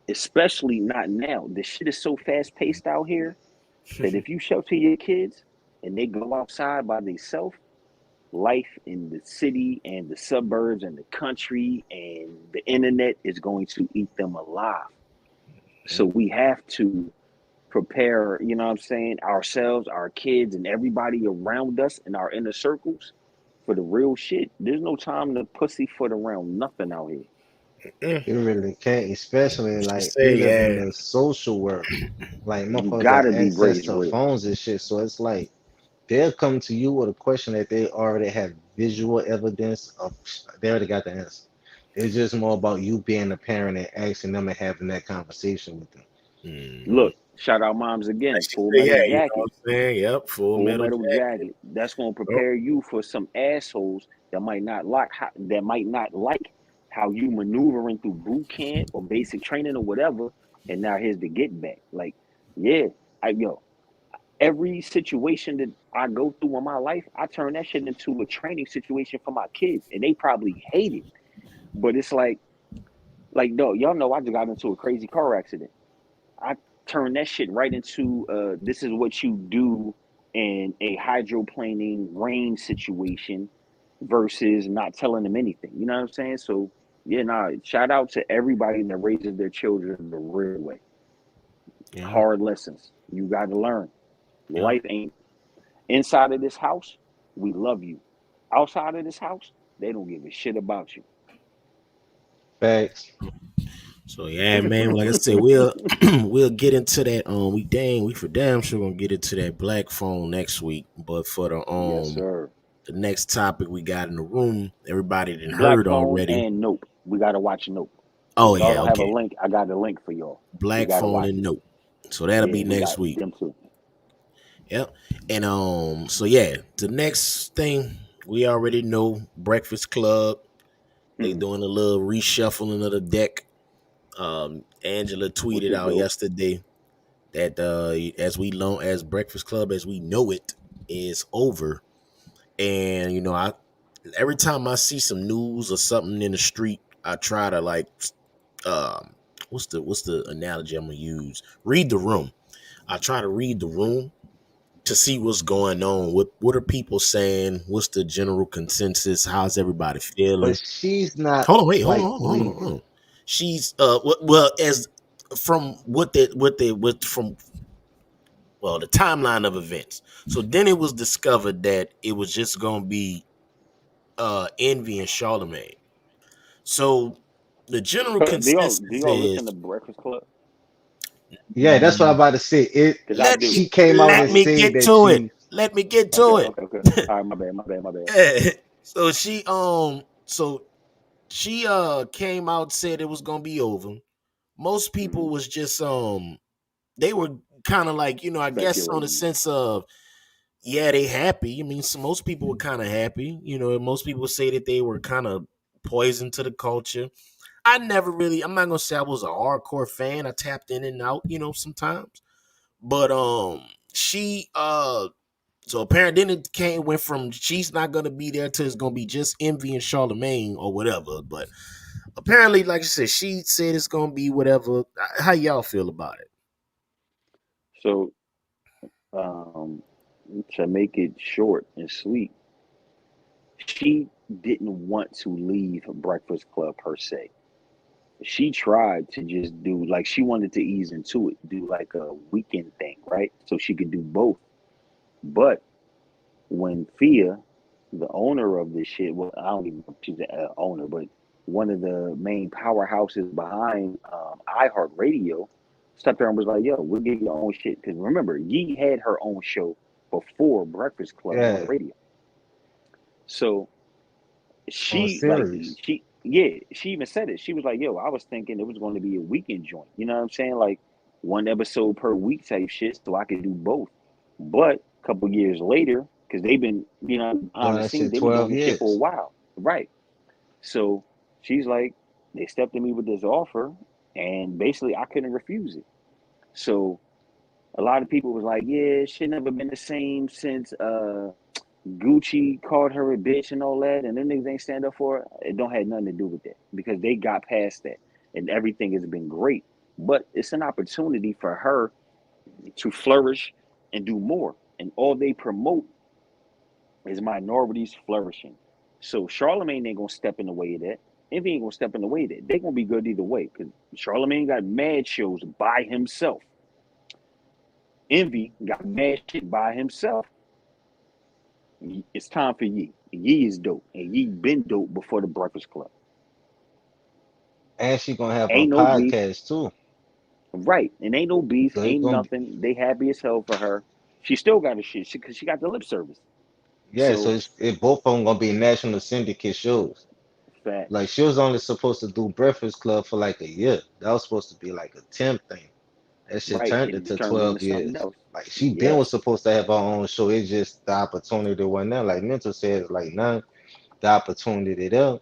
S6: especially not now. The shit is so fast paced out here that if you shelter your kids and they go outside by themselves, life in the city and the suburbs and the country and the internet is going to eat them alive. So we have to prepare, you know what I'm saying, ourselves, our kids, and everybody around us in our inner circles for the real shit. There's no time to pussyfoot around nothing out here.
S5: You really can't, especially
S4: She
S5: like we
S4: say,
S5: live in
S4: yeah.
S5: the social world. Like
S6: You
S5: motherfuckers got
S6: gotta be
S5: access
S6: raised
S5: to
S6: real.
S5: phones and shit. So it's like they'll come to you with a question that they already have visual evidence of. They already got the answer. It's just more about you being a parent and asking them and having that conversation with them.
S4: Mhm.
S6: Look, shout out moms again,
S4: She
S6: full
S4: say,
S6: metal
S4: yeah, you know
S6: jacket.
S4: what I'm saying? Yep, full
S6: Full
S4: metal
S6: metal
S4: jacket.
S6: jacket. That's gonna
S4: Oh,
S6: prepare you for some assholes that might not like how you maneuvering through boot camp or basic training or whatever. And now here's the get back. Like, yeah, every situation that I go through in my life, I turn that shit into a training situation for my kids, and they probably hate it. But it's like, no, y'all know I just got into a crazy car accident. I turned that shit right into this is what you do in a hydroplaning rain situation versus not telling them anything. You know what I'm saying? So yeah, nah, shout out to everybody that raises their children the real way.
S4: yeah,
S6: Hard lessons. You gotta learn.
S4: yeah.
S6: Life ain't inside of this house, we love you. Outside of this house, they don't give a shit about you.
S5: Facts.
S4: So yeah, man. Like I said, we'll we'll get into that. We for damn sure gonna get into that black phone next week. But for
S6: Yes, sir.
S4: the next topic we got in the room, everybody done
S6: Black
S4: heard
S6: phone
S4: already.
S6: and Nope. We gotta watch Nope. If
S4: Oh
S6: y'all
S4: yeah,
S6: don't have a
S4: okay.
S6: link, I got the link for y'all. We
S4: Black
S6: gotta
S4: phone
S6: watch
S4: and
S6: it.
S4: note. So that'll
S6: Yeah,
S4: be
S6: we
S4: next
S6: got
S4: week.
S6: them too.
S4: Yep. And so yeah, the next thing we already know, Breakfast Club. They
S6: Mm,
S4: doing a little reshuffling of the deck. Angela
S6: which
S4: tweeted
S6: is
S4: out
S6: dope.
S4: yesterday that as Breakfast Club as we know it is over. And I every time I see some news or something in the street, I try to like what's the analogy I'm gonna use? Read the room. I try to read the room to see what's going on. What are people saying? What's the general consensus? How's everybody
S5: But
S4: feeling?
S5: she's not
S4: Hold on, wait, hold on,
S5: like
S4: hold on, hold on,
S5: leaving.
S4: hold on. She's well as from what from the timeline of events. So then it was discovered that it was just gonna be Envy and Charlemagne. So the general
S6: So do
S4: consensus
S6: y'all listen
S4: is
S6: to Breakfast Club?
S5: Yeah, that's what I'm about to say. It
S6: Cause I
S4: let
S6: do.
S4: me
S5: She came out
S4: let
S5: and
S4: me
S5: said
S4: get
S5: that
S4: to it.
S5: she
S4: Let me get
S6: Okay,
S4: to it.
S6: okay, okay. All right, my bad.
S4: So she came out, said it was gonna be over. Most
S6: Mm-hmm.
S4: people was just they were kind of like, I guess on the
S6: Speculating.
S4: sense of, yeah, they happy. I mean, most people were kind of happy. Most people say that they were kind of poison to the culture. I'm not gonna say I was a hardcore fan. I tapped in and out, sometimes. But she so apparently then went from she's not gonna be there to it's gonna be just Envy and Charlemagne or whatever. But apparently, like I said, she said it's gonna be whatever. How y'all feel about it?
S6: So um to make it short and sweet, she didn't want to leave Breakfast Club per se. She tried to just do like she wanted to ease into it, do like a weekend thing, right? So she could do both. But when Fia, the owner of this shit, well, I don't even know if she's the owner, but one of the main powerhouses behind iHeartRadio, stepped there and was like, "Yo, we'll give you your own shit." Because remember, Yee had her own show before Breakfast Club on the
S5: Yeah,
S6: radio. So
S5: on
S6: she like
S5: series.
S6: she even said it. She was like, "Yo, I was thinking it was going to be a weekend joint. You know what I'm saying? Like one episode per week type shit, so I could do both." But a couple years later, because they've been, behind
S5: Doing
S6: the
S5: that
S6: scenes,
S5: shit
S6: they've been doing
S5: 12
S6: this shit for a
S5: years.
S6: while, right? So she's like, they stepped to me with this offer, and basically I couldn't refuse it. So a lot of people was like, "Yeah, it should never been the same since Gucci called her a bitch and all that, and them niggas ain't stand up for her." It don't have nothing to do with that because they got past that, and everything has been great. But it's an opportunity for her to flourish and do more. And all they promote is minorities flourishing. So Charlemagne ain't gonna step in the way of that. Envy ain't gonna step in the way of that. They gonna be good either way because Charlemagne got mad shows by himself. Envy got mad shit by himself. It's time for Yee. Yee is dope, and Yee been dope before the Breakfast Club.
S5: And she gonna have her
S6: Ain't no beef,
S5: podcast too.
S6: right? And ain't no beef,
S5: So it's
S6: ain't
S5: gonna be,
S6: nothing. They happy as hell for her. She still got a shit because she got the lip service.
S5: yeah, so
S6: So
S5: it both of them gonna be national syndicate shows. Like
S6: facts,
S5: she was only supposed to do Breakfast Club for like a year. That was supposed to be like a temp thing. That shit
S6: right?
S5: turned
S6: It
S5: into
S6: turned into
S5: 12
S6: something
S5: years.
S6: else.
S5: Like she been was
S6: Yes,
S5: supposed to have her own show. It's just the opportunity wasn't there. Like Mental said, like none the opportunity there.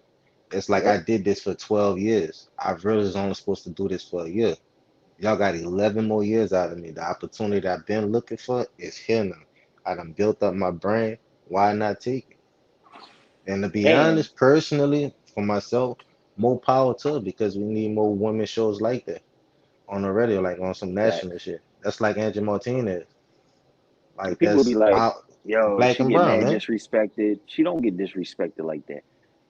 S5: It's like I
S6: yep.
S5: did this for 12 years. I really was only supposed to do this for a year. Y'all got 11 more years out of me. The opportunity I've been looking for is here now. I done built up my brain. Why not take it? And to be
S6: And
S5: honest, personally, for myself, more power to it because we need more women shows like that on the radio, like on some national
S6: facts.
S5: shit. That's like Angie Martinez. Like
S6: People be
S5: that's
S6: like,
S5: my
S6: "Yo,
S5: black
S6: she
S5: and
S6: get
S5: brown,
S6: mad
S5: man.
S6: disrespected." She don't get disrespected like that.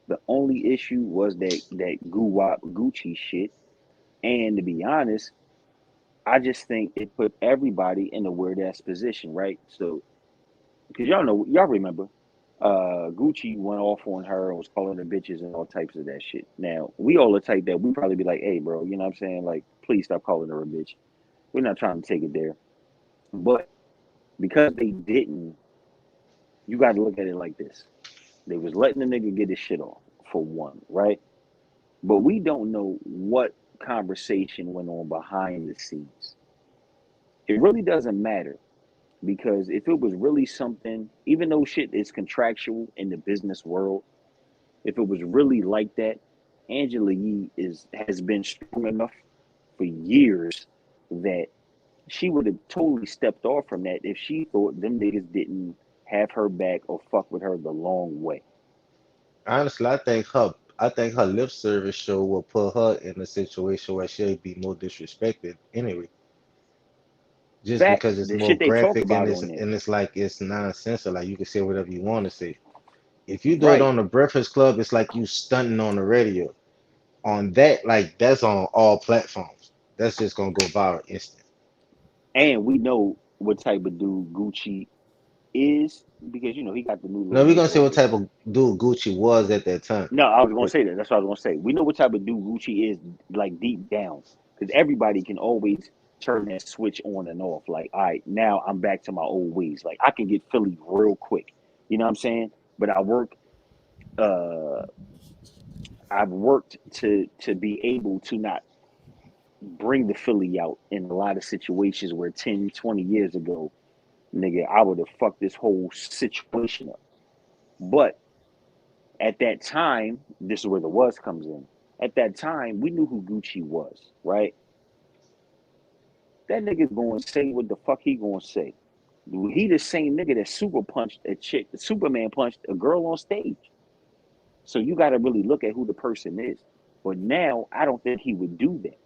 S6: The only issue was that goo wop Gucci shit. And to be honest, I just think it put everybody in a weird ass position, right? So, because y'all remember, Gucci went off on her and was calling her bitches and all types of that shit. Now, we all the type that we probably be like, "Hey, bro, you know what I'm saying? Like, please stop calling her a bitch." We're not trying to take it there. But because they didn't, you got to look at it like this. They was letting the nigga get his shit off, for one, right? But we don't know what conversation went on behind the scenes. It really doesn't matter because if it was really something, even though shit is contractual in the business world, if it was really like that, Angela Yee has been strong enough for years that she would have totally stepped off from that if she thought them niggas didn't have her back or fuck with her the long way.
S5: Honestly, I think her lip service show will put her in a situation where she'll be more disrespected anyway. Just because
S6: Facts,
S5: it's
S6: the
S5: more
S6: shit they talk
S5: graphic and
S6: about
S5: it's
S6: on there.
S5: and it's like it's nonsense. Like you can say whatever you want to say. If you do it
S6: Right.
S5: on the Breakfast Club, it's like you stunting on the radio. On that, like that's on all platforms. That's just gonna go viral instant.
S6: And we know what type of dude Gucci is because he got the new
S5: Now
S6: little
S5: we're gonna say what
S6: makeover.
S5: type of dude Gucci was at that time.
S6: No, I was gonna
S5: But
S6: say that. That's what I was gonna say. We know what type of dude Gucci is, like deep down, because everybody can always turn that switch on and off. Like, all right, now I'm back to my old ways. Like, I can get Philly real quick. You know what I'm saying? But uh, I've worked to be able to not bring the Philly out in a lot of situations where 10, 20 years ago, nigga, I would have fucked this whole situation up. But at that time, this is where the was comes in. At that time, we knew who Gucci was, right? That nigga's going to say what the fuck he going to say. He the same nigga that super punched a chick, Superman punched a girl on stage. So you got to really look at who the person is. But now, I don't think he would do that.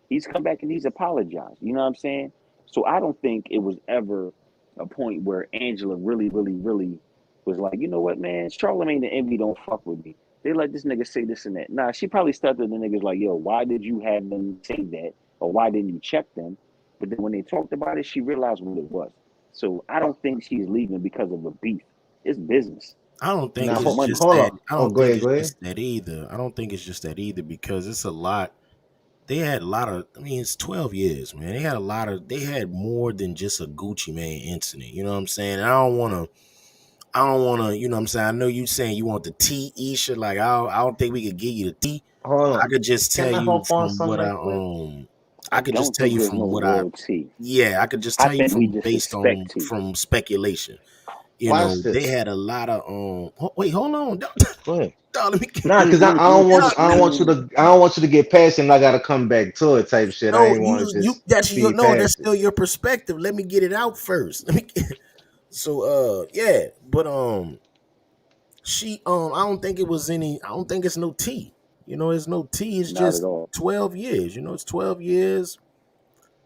S6: He's come back and he's apologized. You know what I'm saying? So I don't think it was ever a point where Angela really, really, really was like, you know what, man, Charlamagne and Envy don't fuck with me. They let this nigga say this and that. Nah, she probably stuck to the niggas like, yo, why did you have them say that? Or why didn't you check them? But then when they talked about it, she realized what it was. So I don't think she's leaving because of a beef. It's business.
S4: I don't think
S5: Now
S6: It's
S4: it's
S6: money.
S4: just
S5: hold
S4: that.
S5: on.
S4: I
S5: Oh,
S4: don't
S5: go
S4: think
S5: ahead,
S4: it's
S5: go ahead.
S4: just that either. I don't think it's just that either because it's a lot. They had a lot of. I mean, it's 12 years, man. They had a lot of. They had more than just a Gucci Mane incident. You know what I'm saying? And I don't want to. I don't want to. You know what I'm saying? I know you saying you want the T, Isha. Like I don't think we could give you the T.
S5: Hold on.
S4: I could just tell
S5: Can I
S4: you
S5: hop on
S4: from
S5: something
S4: what I
S5: right quick?
S4: I
S6: I
S4: could just
S6: don't
S4: tell
S6: think
S4: you
S6: there's
S4: from
S6: no
S4: what I.
S6: real tea.
S4: Yeah, I could just
S6: I
S4: tell you
S6: think we
S4: from
S6: just
S4: based
S6: suspect
S4: on
S6: tea.
S4: from speculation. You
S5: Watch
S4: know, they
S5: this.
S4: had a lot of wait, hold on.
S5: Go ahead.
S4: Dog, let me
S5: Nah, cause I don't want you, I don't want you to get past it and I gotta come back to it type shit. I
S4: no,
S5: ain't want to
S4: you
S5: just
S4: that's your
S5: speed
S4: no, that's
S5: past it.
S4: still your perspective. Let me get it out first. Let me so yeah, but she I don't think it was any I don't think it's no T. You know, it's no T, it's
S6: Not at
S4: just
S6: all.
S4: 12 years. You know, it's 12 years.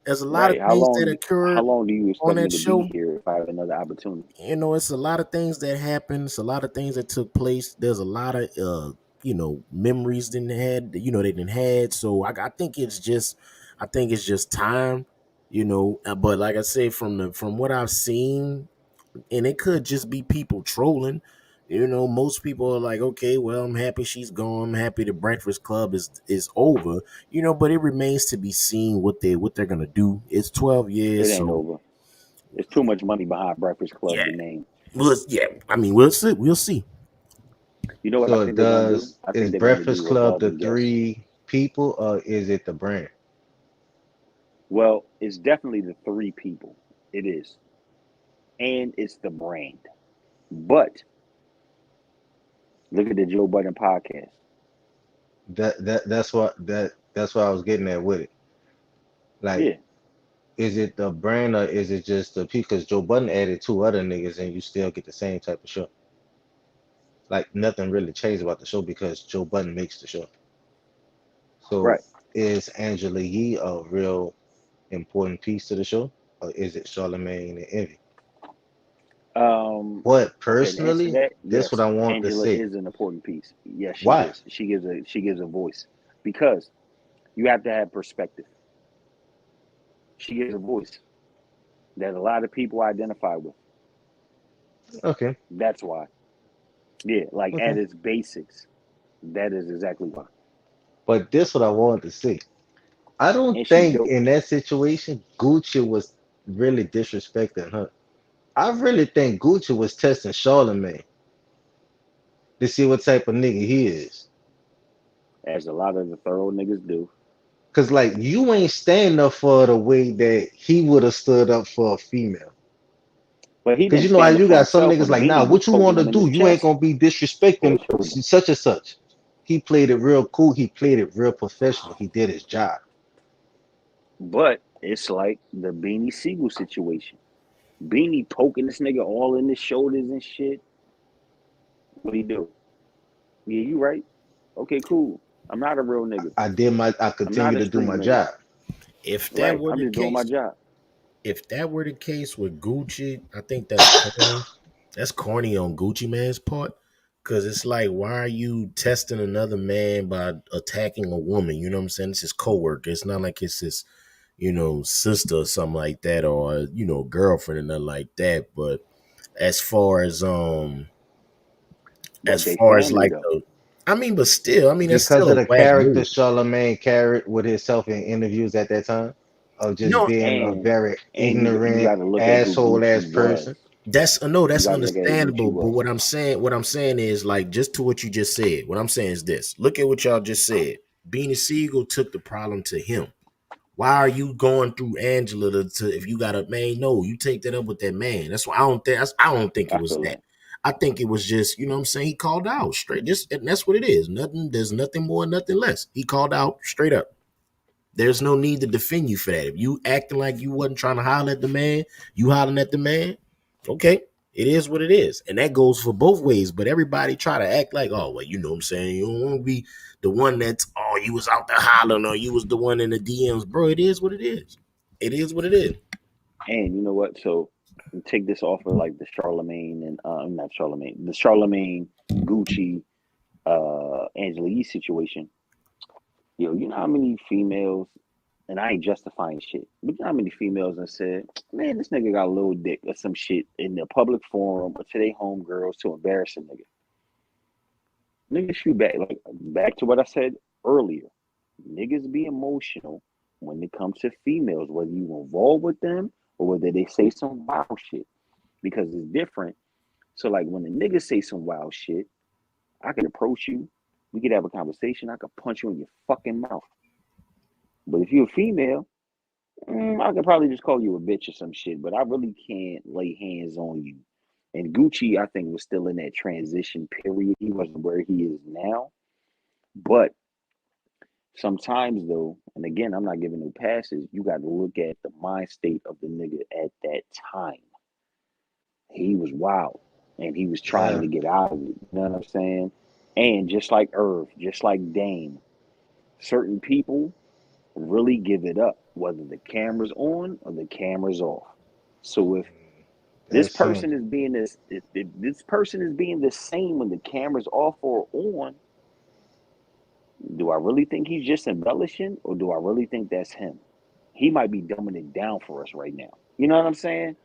S4: There's a lot of
S6: Right.
S4: things that
S6: How
S4: occurred
S6: long do you
S4: on
S6: expect me
S4: that
S6: to be
S4: show.
S6: here if I have another opportunity?
S4: You know, it's a lot of things that happened. It's a lot of things that took place. There's a lot of you know, memories didn't had, you know, they didn't had. So I think it's just time, you know. But like I said, from what I've seen, and it could just be people trolling. You know, most people are like, okay, well, I'm happy she's gone. I'm happy the Breakfast Club is over. You know, but it remains to be seen what they're gonna do. It's 12
S6: It
S4: years,
S6: ain't
S4: so
S6: over. There's too much money behind Breakfast
S4: yeah.
S6: Club to name.
S4: Well, yeah, I mean, we'll see. We'll see.
S6: You know what I
S5: So
S6: think they're gonna do? I
S5: is
S6: think they're gonna
S5: Breakfast
S6: do
S5: Club the
S6: revolving guests.
S5: three people or is it the brand?
S6: Well, it's definitely the three people. It is. And it's the brand. But look at the Joe Budden podcast.
S5: That's what I was getting at with it. Like,
S6: Yeah.
S5: is it the brand or is it just the people? Because Joe Budden added two other niggas and you still get the same type of show. Like nothing really changed about the show because Joe Budden makes the show. So
S6: Right.
S5: is Angela Yee a real important piece to the show, or is it Charlamagne and Envy?
S6: Um,
S5: But
S6: okay, to answer
S5: personally,
S6: that,
S5: this what
S6: yes,
S5: I want to
S6: Angela
S5: say.
S6: is an important piece. Yes, she
S5: Why?
S6: is. She gives a voice. Because you have to have perspective. She gives a voice that a lot of people identify with.
S5: Okay,
S6: That's why. Yeah, like at
S5: okay.
S6: its basics, that is exactly why.
S5: But this what I wanted to say. I don't
S6: And she
S5: think
S6: dope.
S5: in that situation Gucci was really disrespecting her. I really think Gucci was testing Charlamagne to see what type of nigga he is.
S6: As a lot of the thorough niggas do.
S5: Cause like you ain't stand up for the way that he would have stood up for a female.
S6: But he
S5: Cause
S6: didn't
S5: you know how
S6: stand up
S5: you
S6: for
S5: got some
S6: himself
S5: niggas
S6: when
S5: like, nah,
S6: Beanie was
S5: what you
S6: poking
S5: want to
S6: him in
S5: do?
S6: his
S5: You ain't
S6: chest
S5: gonna be
S6: for
S5: disrespecting
S6: his shoulder.
S5: such and such. He played it real cool. He played it real professional. He did his job.
S6: But it's like the Beanie Siegel situation. Beanie poking this nigga all in his shoulders and shit. What he do? Yeah, you right. Okay, cool. I'm not a real nigga.
S5: I
S6: I'm not
S5: continue
S6: a
S5: to do
S6: street
S5: my
S6: nigga.
S5: job.
S4: If that
S6: Right.
S4: were
S6: I'm
S4: the
S6: just doing my
S4: case,
S6: job.
S4: if that were the case with Gucci, I think that's corny. That's corny on Gucci Man's part. Cause it's like, why are you testing another man by attacking a woman? You know what I'm saying? It's his coworker. It's not like it's his, you know, sister or something like that, or you know, girlfriend or nothing like that. But as far
S6: But they
S4: as
S6: family
S4: like
S6: though.
S4: the, I mean, but still, I mean, that's
S5: Because
S4: still
S5: of
S4: a
S5: the
S4: whack
S5: character
S4: move.
S5: Charlamagne carried with himself in interviews at that time, of just
S4: No,
S5: being a
S6: And
S5: very
S6: you
S5: ignorant
S6: got to look at who
S5: asshole ass
S6: Gucci was.
S5: person.
S4: that's no,
S6: You
S4: that's
S6: got to look at who Gucci
S4: understandable. But
S6: was.
S4: what I'm saying is like just to what you just said. What I'm saying is this: look at what y'all just said. Beanie Siegel took the problem to him. Why are you going through Angela to if you got a man? No, you take that up with that man. That's why I don't think it
S6: I
S4: was
S6: feel
S4: that.
S6: that.
S4: I think it was just, you know what I'm saying? He called out straight. Just and that's what it is. Nothing, there's nothing more, nothing less. He called out straight up. There's no need to defend you for that. If you acting like you wasn't trying to holler at the man, you hollering at the man, okay. It is what it is. And that goes for both ways. But everybody try to act like, oh, well, you know what I'm saying? You don't want to be the one that's, oh, you was out there hollering or you was the one in the DMs. Bro, it is what it is. It is what it is.
S6: And you know what? So take this off of like the Charlemagne and not Charlemagne, the Charlemagne Gucci Angela Yee situation. Yo, you know how many females, and I ain't justifying shit, but you know how many females that said, man, this nigga got a little dick or some shit in the public forum or to their homegirls to embarrass a nigga. Niggas shoot back, like back to what I said earlier. Niggas be emotional when it comes to females, whether you involved with them or whether they say some wild shit, because it's different. So like when the niggas say some wild shit, I could approach you, we could have a conversation, I could punch you in your fucking mouth. But if you're a female, I could probably just call you a bitch or some shit, but I really can't lay hands on you. And Gucci, I think, was still in that transition period. He wasn't where he is now. But sometimes, though, and again, I'm not giving no passes, you got to look at the mind state of the nigga at that time. He was wild, and he was trying to get out of it. You know what I'm saying? And just like Irv, just like Dame, certain people really give it up, whether the camera's on or the camera's off. So if this person is being if this person is being the same when the camera's off or on, do I really think he's just embellishing, or do I really think that's him? He might be dumbing it down for us right now. You know what I'm saying?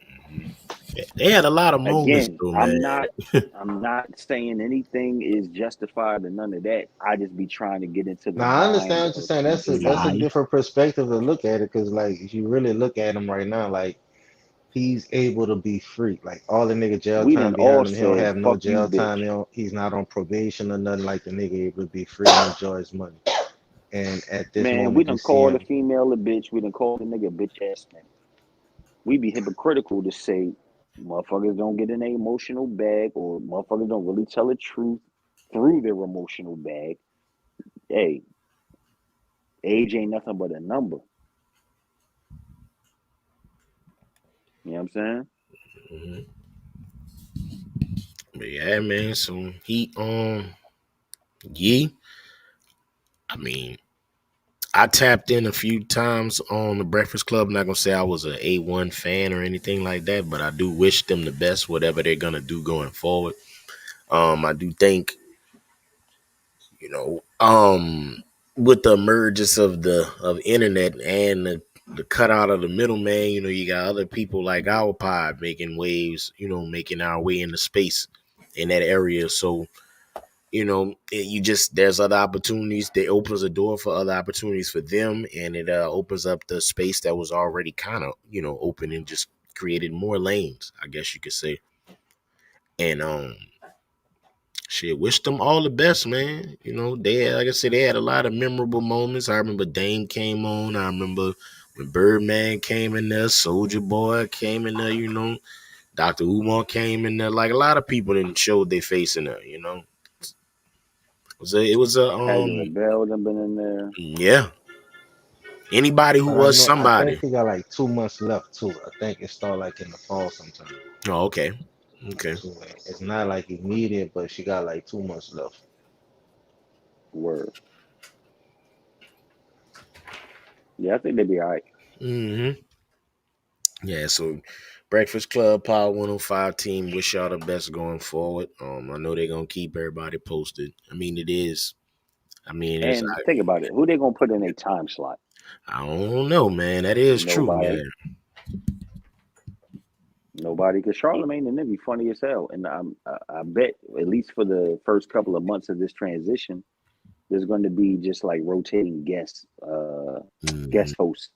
S4: They had a lot of moments,
S6: Again,
S4: though, man.
S6: I'm not saying anything is justified or none of that. I just be trying to get into the
S5: Now I
S6: mind
S5: understand what you're
S6: of
S5: saying. That's a
S6: society.
S5: different perspective to look at it, because like if you really look at him right now, like he's able to be free. Like all the nigga jail
S6: We
S5: time
S6: done all
S5: behind him, he don't
S6: said,
S5: have no
S6: fuck you,
S5: jail
S6: bitch.
S5: time. He's not on probation or nothing. Like the nigga able to be free and enjoy his money. And at this
S6: Man, we
S5: moment, you
S6: done
S5: see
S6: called the
S5: him.
S6: female a bitch. We done called the nigga a bitch ass nigga. We be hypocritical to say motherfuckers don't get in their emotional bag, or motherfuckers don't really tell the truth through their emotional bag. Hey, age ain't nothing but a number. You know what I'm saying?
S4: Mm-hmm. But yeah, man. So Yee. I mean, I tapped in a few times on the Breakfast Club. I'm not gonna say I was a A1 fan or anything like that, but I do wish them the best, whatever they're gonna do going forward. I do think, you know, with the emergence of internet and the cutout of the middleman, you know, you got other people like our pod making waves, you know, making our way into space in that area. So, you know, you just, there's other opportunities. They opens a door for other opportunities for them, and it opens up the space that was already kind of, you know, open, and just created more lanes, I guess you could say. And shit, wish them all the best, man. You know, they had, like I said, they had a lot of memorable moments. I remember Dame came on. I remember when Birdman came in there, Soldier Boy came in there, you know, Dr. Umar came in there. Like a lot of people didn't show their face in there, you know. It was a
S6: Patti LaBelle done been in there.
S4: yeah. Anybody who
S5: But
S4: was
S5: I think
S4: somebody.
S5: he got like 2 months left too. I think it start like in the fall sometime.
S4: Oh, okay. Okay.
S5: So like, it's not like immediate, but she got like 2 months left.
S6: Word. Yeah, I think they be all right.
S4: Mm-hmm. Yeah, so Breakfast Club Power 105 team, wish y'all the best going forward. I know they're gonna keep everybody posted. I mean, it is. I mean, it's.
S6: And think about it. Who they gonna put in a time slot?
S4: I don't know, man. That is true.
S6: Nobody.
S4: Yeah.
S6: Nobody. Because Charlemagne and them be funny as hell. And I bet, at least for the first couple of months of this transition, there's going to be just like rotating guests,
S4: Mhm.
S6: guest hosts.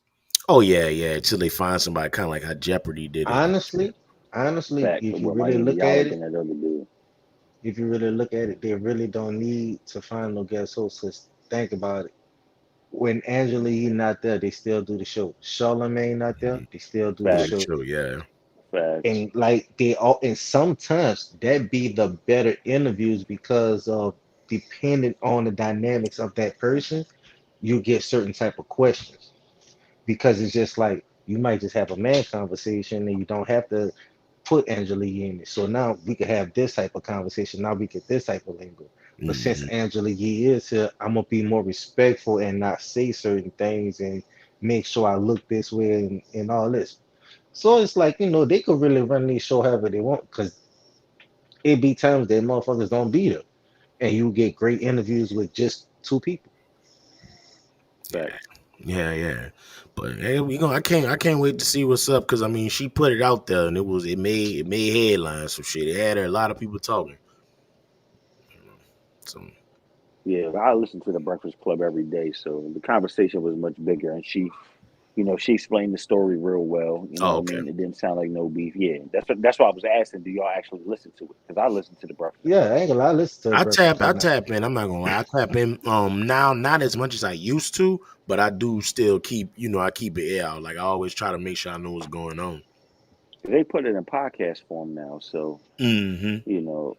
S4: Oh yeah, yeah. Until they find somebody, kind of like how Jeopardy did it.
S5: Honestly,
S6: Facts of
S5: if you
S6: what
S5: really
S6: Miami
S5: look at
S6: Bialik
S5: it,
S6: and that other dude.
S5: they really don't need to find no guest hosts. 'Cause think about it. When Angela Yee not there, they still do the show. Charlamagne not there, they still do the
S4: Yeah,
S6: Facts.
S5: show.
S4: true. Yeah.
S6: Facts.
S5: And like they all, and sometimes that be the better interviews because of depending on the dynamics of that person, you get certain type of questions. Because it's just like you might just have a man conversation and you don't have to put Angela Yee in it. So now we could have this type of conversation. Now we get this type of lingo. But since
S4: Hmm.
S5: Angela Yee is here, I'm gonna be more respectful and not say certain things and make sure I look this way and all this. So it's like, they could really run these show however they want because it be times that motherfuckers don't be there. And you get great interviews with just two people.
S6: Facts.
S4: Yeah. But hey, I can't wait to see what's up because I mean she put it out there and it made headlines. Some shit. It had a lot of people talking. So
S6: Yeah, I listen to the Breakfast Club every day, so the conversation was much bigger, and she explained the story real well. You know what I
S4: okay.
S6: mean? It didn't sound like no beef. Yeah, that's why I was asking, do y'all actually listen to it? Because I listen to the Breakfast Club.
S5: Yeah, I ain't gonna lie, I listen to the Breakfast
S4: I
S5: Club now.
S4: tap in. I'm not gonna lie. I tap in now, not as much as I used to, but I do still keep, I keep it out. Like I always try to make sure I know what's going on.
S6: They put it in podcast form now, so
S4: Mm-hmm.
S6: you know,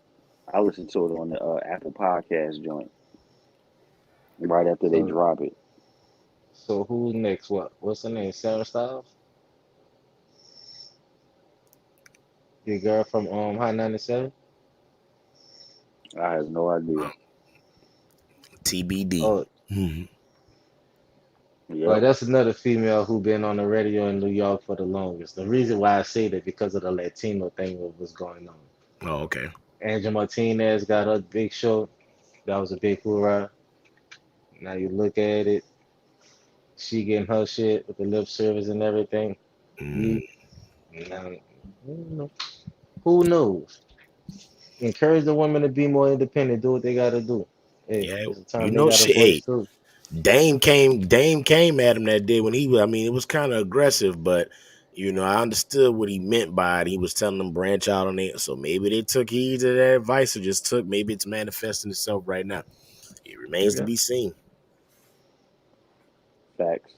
S6: I listen to it on the Apple Podcast joint right after they
S5: So
S6: drop it.
S5: so who's next? What's her name? Sarah Styles? Your girl from Hot 97?
S6: I have no idea.
S4: TBD.
S5: Oh,
S4: Mm-hmm.
S5: well,
S6: Yep.
S5: that's another female who been on the radio in New York for the longest. The reason why I say that because of the Latino thing that was going on.
S4: Oh, okay.
S5: Angel Martinez got her big show. That was a big hoorah. Now you look at it, she getting her shit with the lip service and everything.
S4: Mm,
S5: You now, who knows? Encourage the women to be more independent, do what they gotta do. Hey,
S4: yeah,
S5: it's a time they got a
S4: shit.
S5: voice
S4: Hey,
S5: too.
S4: Dame came at him that day when he was. I mean, it was kind of aggressive, but I understood what he meant by it. He was telling them branch out on it, so maybe they took heed to that advice, or just took. Maybe it's manifesting itself right now. It remains to
S5: Yeah.
S4: be seen.
S6: Facts.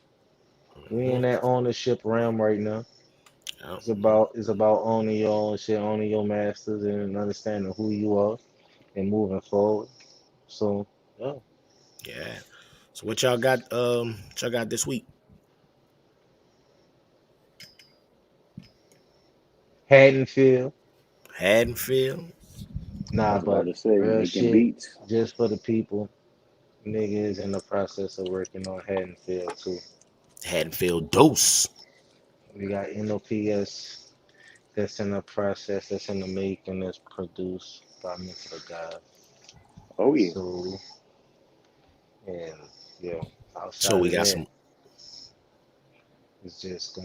S5: We in
S4: Mhm.
S5: that ownership realm right now.
S4: Yeah.
S5: It's about owning your own shit, owning your masters, and understanding who you are and moving forward. So yeah,
S4: Yeah. So what y'all got? What y'all got this week?
S5: Haddonfield,
S4: Haddonfield.
S6: I
S5: nah,
S6: was about
S5: but
S6: to say
S5: real
S6: making
S5: shit,
S6: beats.
S5: just for the people. Niggas in the process of working on Haddonfield too.
S4: Haddonfield Dose.
S5: We got NOPS that's in the process, that's in the making, that's produced by Mental God.
S6: Oh yeah.
S5: So, and
S4: So
S5: outside
S4: we
S5: of
S4: got
S5: that,
S4: some.
S5: it's just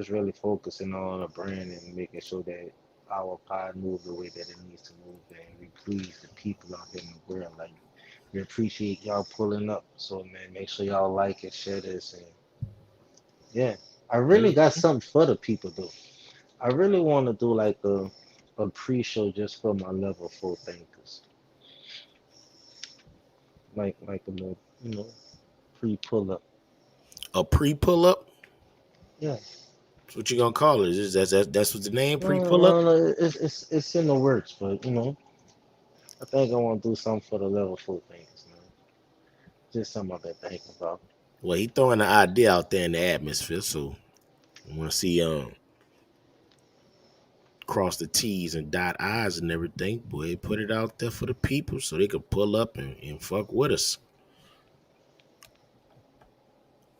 S5: really focusing on the brand and making sure that our pod moves the way that it needs to move and we please the people out there in the world. Like, we appreciate y'all pulling up. So, man, make sure y'all like and share this. And yeah, I really got something for the people, though. I really want to do like a pre-show just for my level four thinkers, like a little pre-pull up.
S4: A pre pull up.
S5: Yeah,
S4: That's what you gonna call it? That's what the name pre
S5: no,
S4: pull up.
S5: no, no, it's in the works, but I think I want to do something for the level four thinkers, man. Just something I've been thinking about.
S4: Well, he throwing the idea out there in the atmosphere, so I want to see cross the T's and dot I's and everything. Boy, put it out there for the people so they could pull up and fuck with us.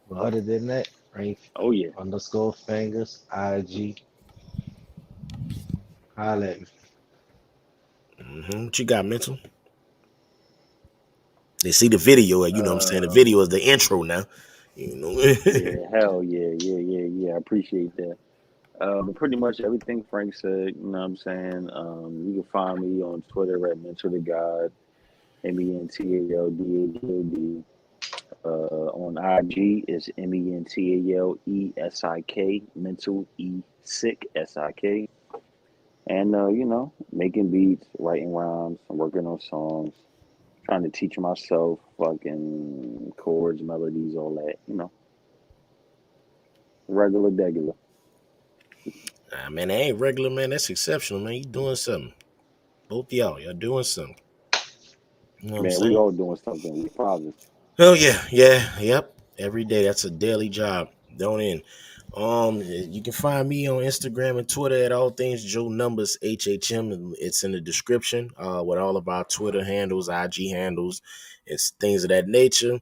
S5: But other than that, right?
S6: Oh yeah.
S5: Underscore fingers, IG, holla at me.
S4: What you got, mental? They see the video, you know what I'm saying? The
S6: Uh
S4: video is the intro now. You know.
S6: yeah, hell yeah, I appreciate that. But pretty much everything Frank said, you know what I'm saying? You can find me on Twitter at Mental to God, MENTALDAGOD. On IG is MENTALESIK, mental sick SIK. And making beats, writing rhymes, I'm working on songs, trying to teach myself fucking chords, melodies, all that, regular degular.
S4: Nah, man, that ain't regular, man. That's exceptional, man. You doing something. Both y'all doing something. You know what I'm
S6: Man, we
S4: saying?
S6: all doing something. We fathers.
S4: Oh yep. Every day. That's a daily job. Don't end. You can find me on Instagram and Twitter at all things Joe Numbers HHM, and it's in the description. With all of our Twitter handles, IG handles, and things of that nature.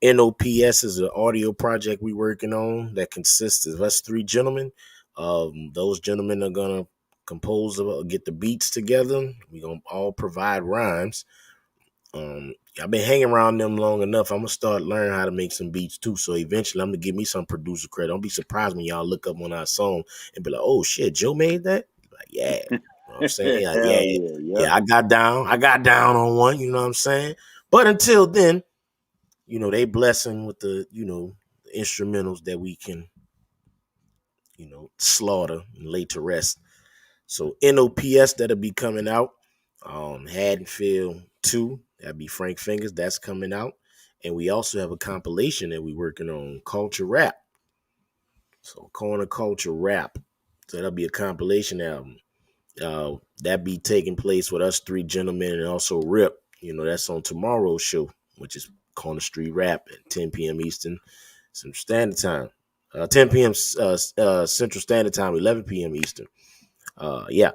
S4: NOPS is an audio project we working on that consists of us three gentlemen. Those gentlemen are gonna compose get the beats together. We're gonna all provide rhymes. I've been hanging around them long enough. I'm gonna start learning how to make some beats too. So eventually I'm gonna give me some producer credit. Don't be surprised when y'all look up on our song and be like, oh shit, Joe made that? Like, yeah. You know what I'm saying? Yeah, I got down on one, you know what I'm saying? But until then, you know, they blessing with the, you know, the instrumentals that we can, you know, slaughter and lay to rest. So NUMBAS that'll be coming out. Haddonfield 2, that'll be Frank Fingers, that's coming out. And we also have a compilation that we're working on, Culture Rap. So Corner Culture Rap. So that'll be a compilation album. That be taking place with us three gentlemen and also Rip. You know, that's on tomorrow's show, which is Corner Street Rap at 10 p.m. Eastern Central Standard Time. 10 p.m. Central Standard Time, 11 p.m. Eastern. Yeah.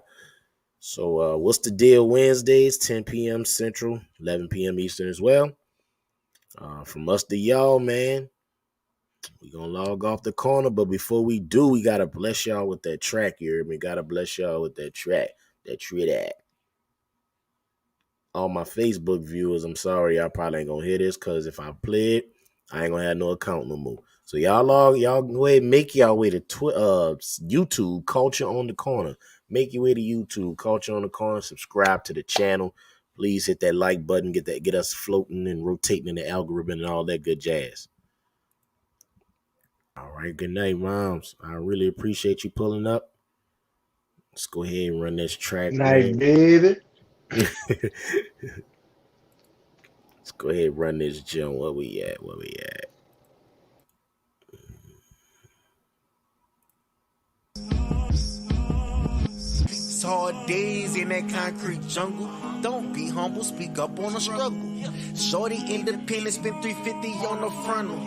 S4: So what's the deal? Wednesdays, 10 p.m. Central, 11 p.m. Eastern as well. From us to y'all, man. We're going to log off the corner. But before we do, we got to bless y'all with that track here. We got to bless y'all with that track. That. All my Facebook viewers, I'm sorry. Y'all probably ain't going to hear this because if I play it, I ain't going to have no account no more. So y'all go ahead and make y'all way to YouTube, Culture on the Corner. Make your way to YouTube, Culture on the Corner. Subscribe to the channel. Please hit that like button. Get us floating and rotating in the algorithm and all that good jazz. All right, good night, moms. I really appreciate you pulling up. Let's go ahead and run this track.
S5: Night, baby.
S4: Let's go ahead and run this jump. Where we at?
S7: It's hard days in that concrete jungle. Don't be humble, speak up on the struggle. Shorty independent, spent 350 on the frontal.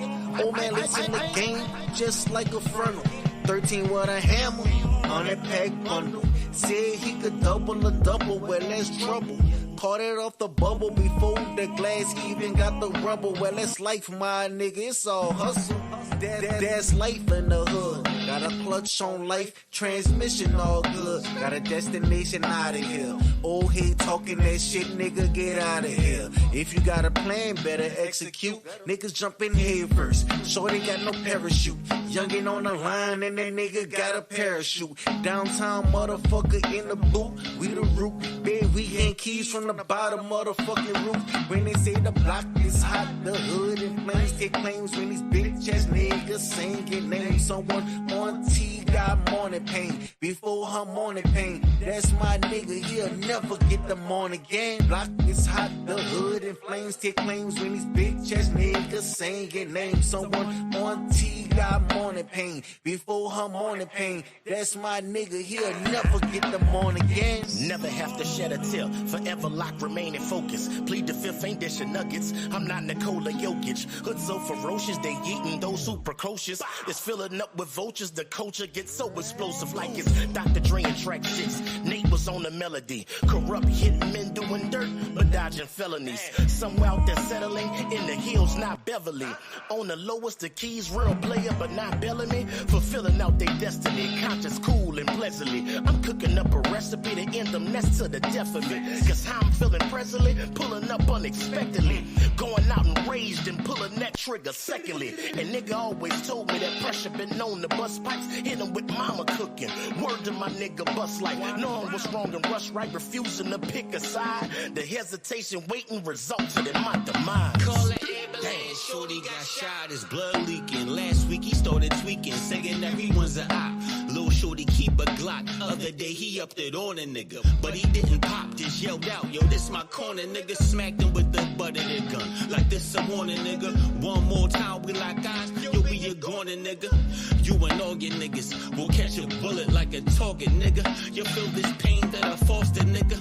S7: Old man lives in the game, just like a frontal. 13 with a hammer, on that pack bundle. Said he could double a double, well that's trouble. Caught it off the bubble before the glass even got the rubble. Well that's life, my nigga, it's all hustle. That's life in the hood. Got a clutch on life, transmission all good. Got a destination out of here. Old head talking that shit, nigga, get out of here. If you got a plan, better execute. Niggas jump in head first. Shorty got no parachute. Youngin' on the line and that nigga got a parachute. Downtown motherfucker in the boot. We the root. Babe, we ain't keys from the bottom motherfucking roof. When they say the block is hot, the hood in flames. Take claims when these bitch ass niggas singing names. Someone on T got morning pain. Before her morning pain. That's my nigga, he'll never get the morning again. Block is hot, the hood in flames. Take claims when these bitch ass niggas singing names. Someone on T got morning pain. Before her morning pain. That's my nigga, he'll never get the morning again.
S8: Never have to shed a tear, forever locked, remaining focused. Plead the fifth, ain't dishing nuggets. I'm not Nikola Jokic. Hood so ferocious, they eating those super precocious. It's filling up with vultures, the culture gets so explosive like it's Dr. Dre and track 6. Nate was on the melody. Corrupt hitting men doing dirt, but dodging felonies. Somewhere out there settling in the hills, not Beverly. On the lowest, the keys, real player, but not Bellamy. Fulfilling out their destiny, conscious, cool, and pleasantly. I'm cooking up a recipe to end them next to the death of it. Cause how I'm feeling presently, pulling up unexpectedly. Going out and raged and pulling that trigger secondly. And nigga always told me that pressure been known to bust pipes. Hit him with mama cooking. Word to my nigga bust like knowing what's wrong and rush right. Refusing to pick a side. The hesitation waiting resulted in my demise.
S7: Call it ambulance. Shorty got shot, his blood leaking. Last week he started tweaking, saying everyone's a op. Lil' shorty keep a Glock. Other day he upped it on a nigga, but he didn't pop. Just yelled out, yo, this my corner, nigga. Smacked him with the butt of the gun. Like this a warning, nigga. One more time, we like guys. Yo, be a goner, nigga. You and all your niggas will catch a bullet like a target, nigga. You feel this pain that I fostered, nigga.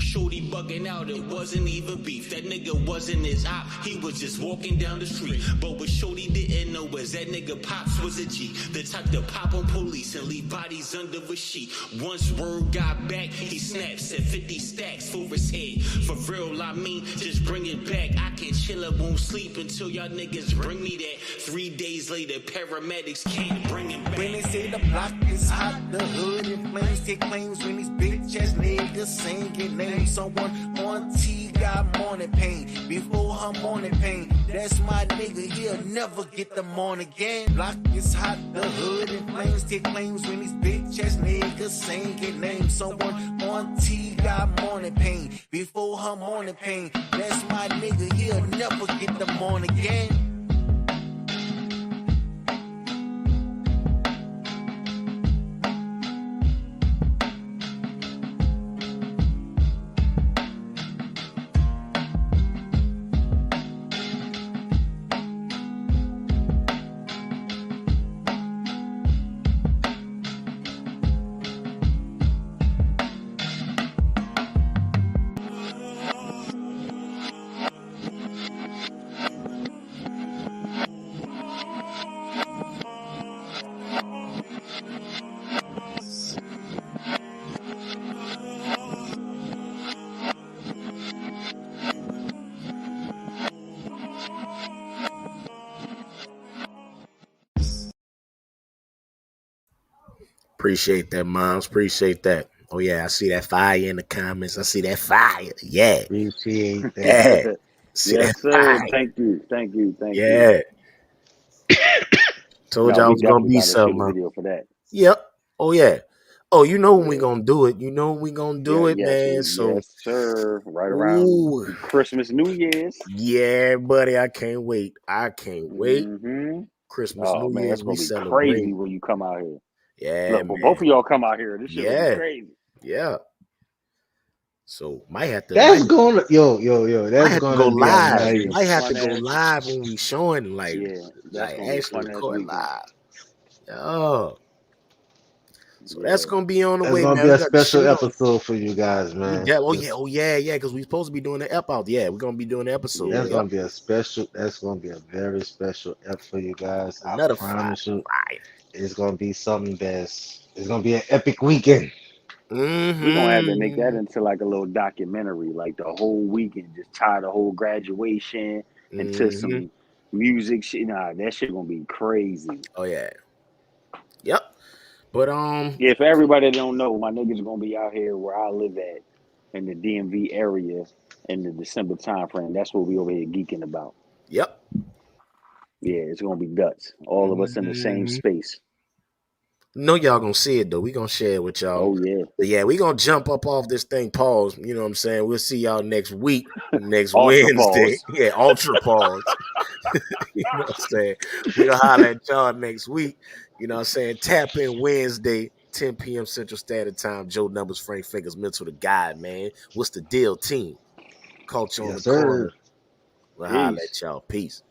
S3: Shorty bugging out, it wasn't even beef. That nigga wasn't his op, he was just walking down the street. But what Shorty didn't know was that nigga Pops was a G. The type to pop on police and leave bodies under a sheet. Once word got back, he snapped, said 50 stacks for his head. For real, I mean, just bring it back. I can't chill, I won't sleep until y'all niggas bring me that. 3 days later, paramedics can't bring it back.
S7: When they say the block is hot, the hood in flames, take claims when these bitch ass niggas singing names. Someone on T got morning pain before her morning pain. That's my nigga, he'll never get the morning again. Block is hot, the hood in flames, take claims when these bitch ass niggas singing names. Someone on T got morning pain before her morning pain. That's my nigga, he'll never get the morning again.
S4: Appreciate that, moms. Appreciate that. Oh yeah, I see that fire in the comments. I see that fire. Yeah.
S5: Appreciate that.
S4: Yeah. See
S6: Yes,
S4: that
S6: sir.
S4: fire.
S6: Thank you.
S4: Yeah. Told
S6: No,
S4: y'all
S6: we
S4: it was gonna
S6: definitely
S4: be
S6: got to shoot
S4: something.
S6: a
S4: Huh?
S6: video for that.
S4: Yep. Oh yeah. Oh, you know when we
S6: Yeah.
S4: gonna do it. You know when we gonna do it, man. So
S6: Yes, sir. Right around
S4: ooh.
S6: Christmas, New Year's.
S4: Yeah, buddy. I can't wait. I can't wait.
S6: Mm-hmm.
S4: Christmas,
S6: Oh
S4: New
S6: man,
S4: Year's,
S6: that's
S4: we
S6: gonna be
S4: celebrate.
S6: crazy when you come out here.
S4: Yeah,
S6: Look, but
S4: man.
S6: both of y'all come out here. This shit gonna be
S4: Yeah.
S6: crazy.
S4: Yeah. So might have to
S5: That's
S4: might
S5: gonna
S4: might
S5: that's
S4: have to go
S5: gonna be a
S6: That's
S4: live.
S6: gonna be a
S5: nice.
S4: Might have to
S6: fun
S4: go
S6: ass.
S4: live when we showing like
S6: Yeah, that's gonna be a
S4: actually
S6: fun ass
S4: record
S6: weekend.
S4: live. Yeah. So that's
S6: Yeah.
S4: gonna be on the
S5: That's
S4: way,
S5: gonna
S4: man.
S5: be
S4: We
S5: a
S4: got the
S5: special
S4: shoot on.
S5: episode for you guys, man.
S4: Oh yeah, because we supposed to be doing the ep out. Yeah, we're gonna be doing the episode.
S5: That's
S6: Yeah.
S4: Yep.
S5: gonna be a special. That's gonna be a very special ep for you guys. I
S4: Another
S5: promise you,
S4: fire.
S5: it's gonna be something it's gonna be an epic weekend.
S6: We're gonna have to make that
S4: Mm-hmm.
S6: into like a little documentary, like the whole weekend, just tie the whole graduation into
S4: Mm-hmm.
S6: some music shit. Nah, that shit gonna be crazy.
S4: Oh yeah. Yep. But
S6: Yeah, for everybody that don't know, my niggas gonna be out here where I live at in the DMV area in the December time frame. That's what we over here geeking about.
S4: yep.
S6: Yeah, it's gonna be guts. All of us in the same
S4: Mm-hmm.
S6: space.
S4: No, y'all gonna see it though. We gonna share it with y'all.
S6: Oh yeah.
S4: But yeah, we gonna jump up off this thing. Pause. You know what I'm saying? We'll see y'all next week, next
S6: Ultra
S4: Wednesday.
S6: pause.
S4: Yeah, ultra pause. You know what I'm saying? We gonna holler at y'all next week. You know what I'm saying? Tap in Wednesday, 10 p.m. Central Standard Time. Joe Numbers, Frank Fingers, Mental the Guide, man. What's the deal, team? Culture on the
S5: Yes, sir.
S4: corner. We'll holler
S6: Peace.
S4: at y'all. Peace.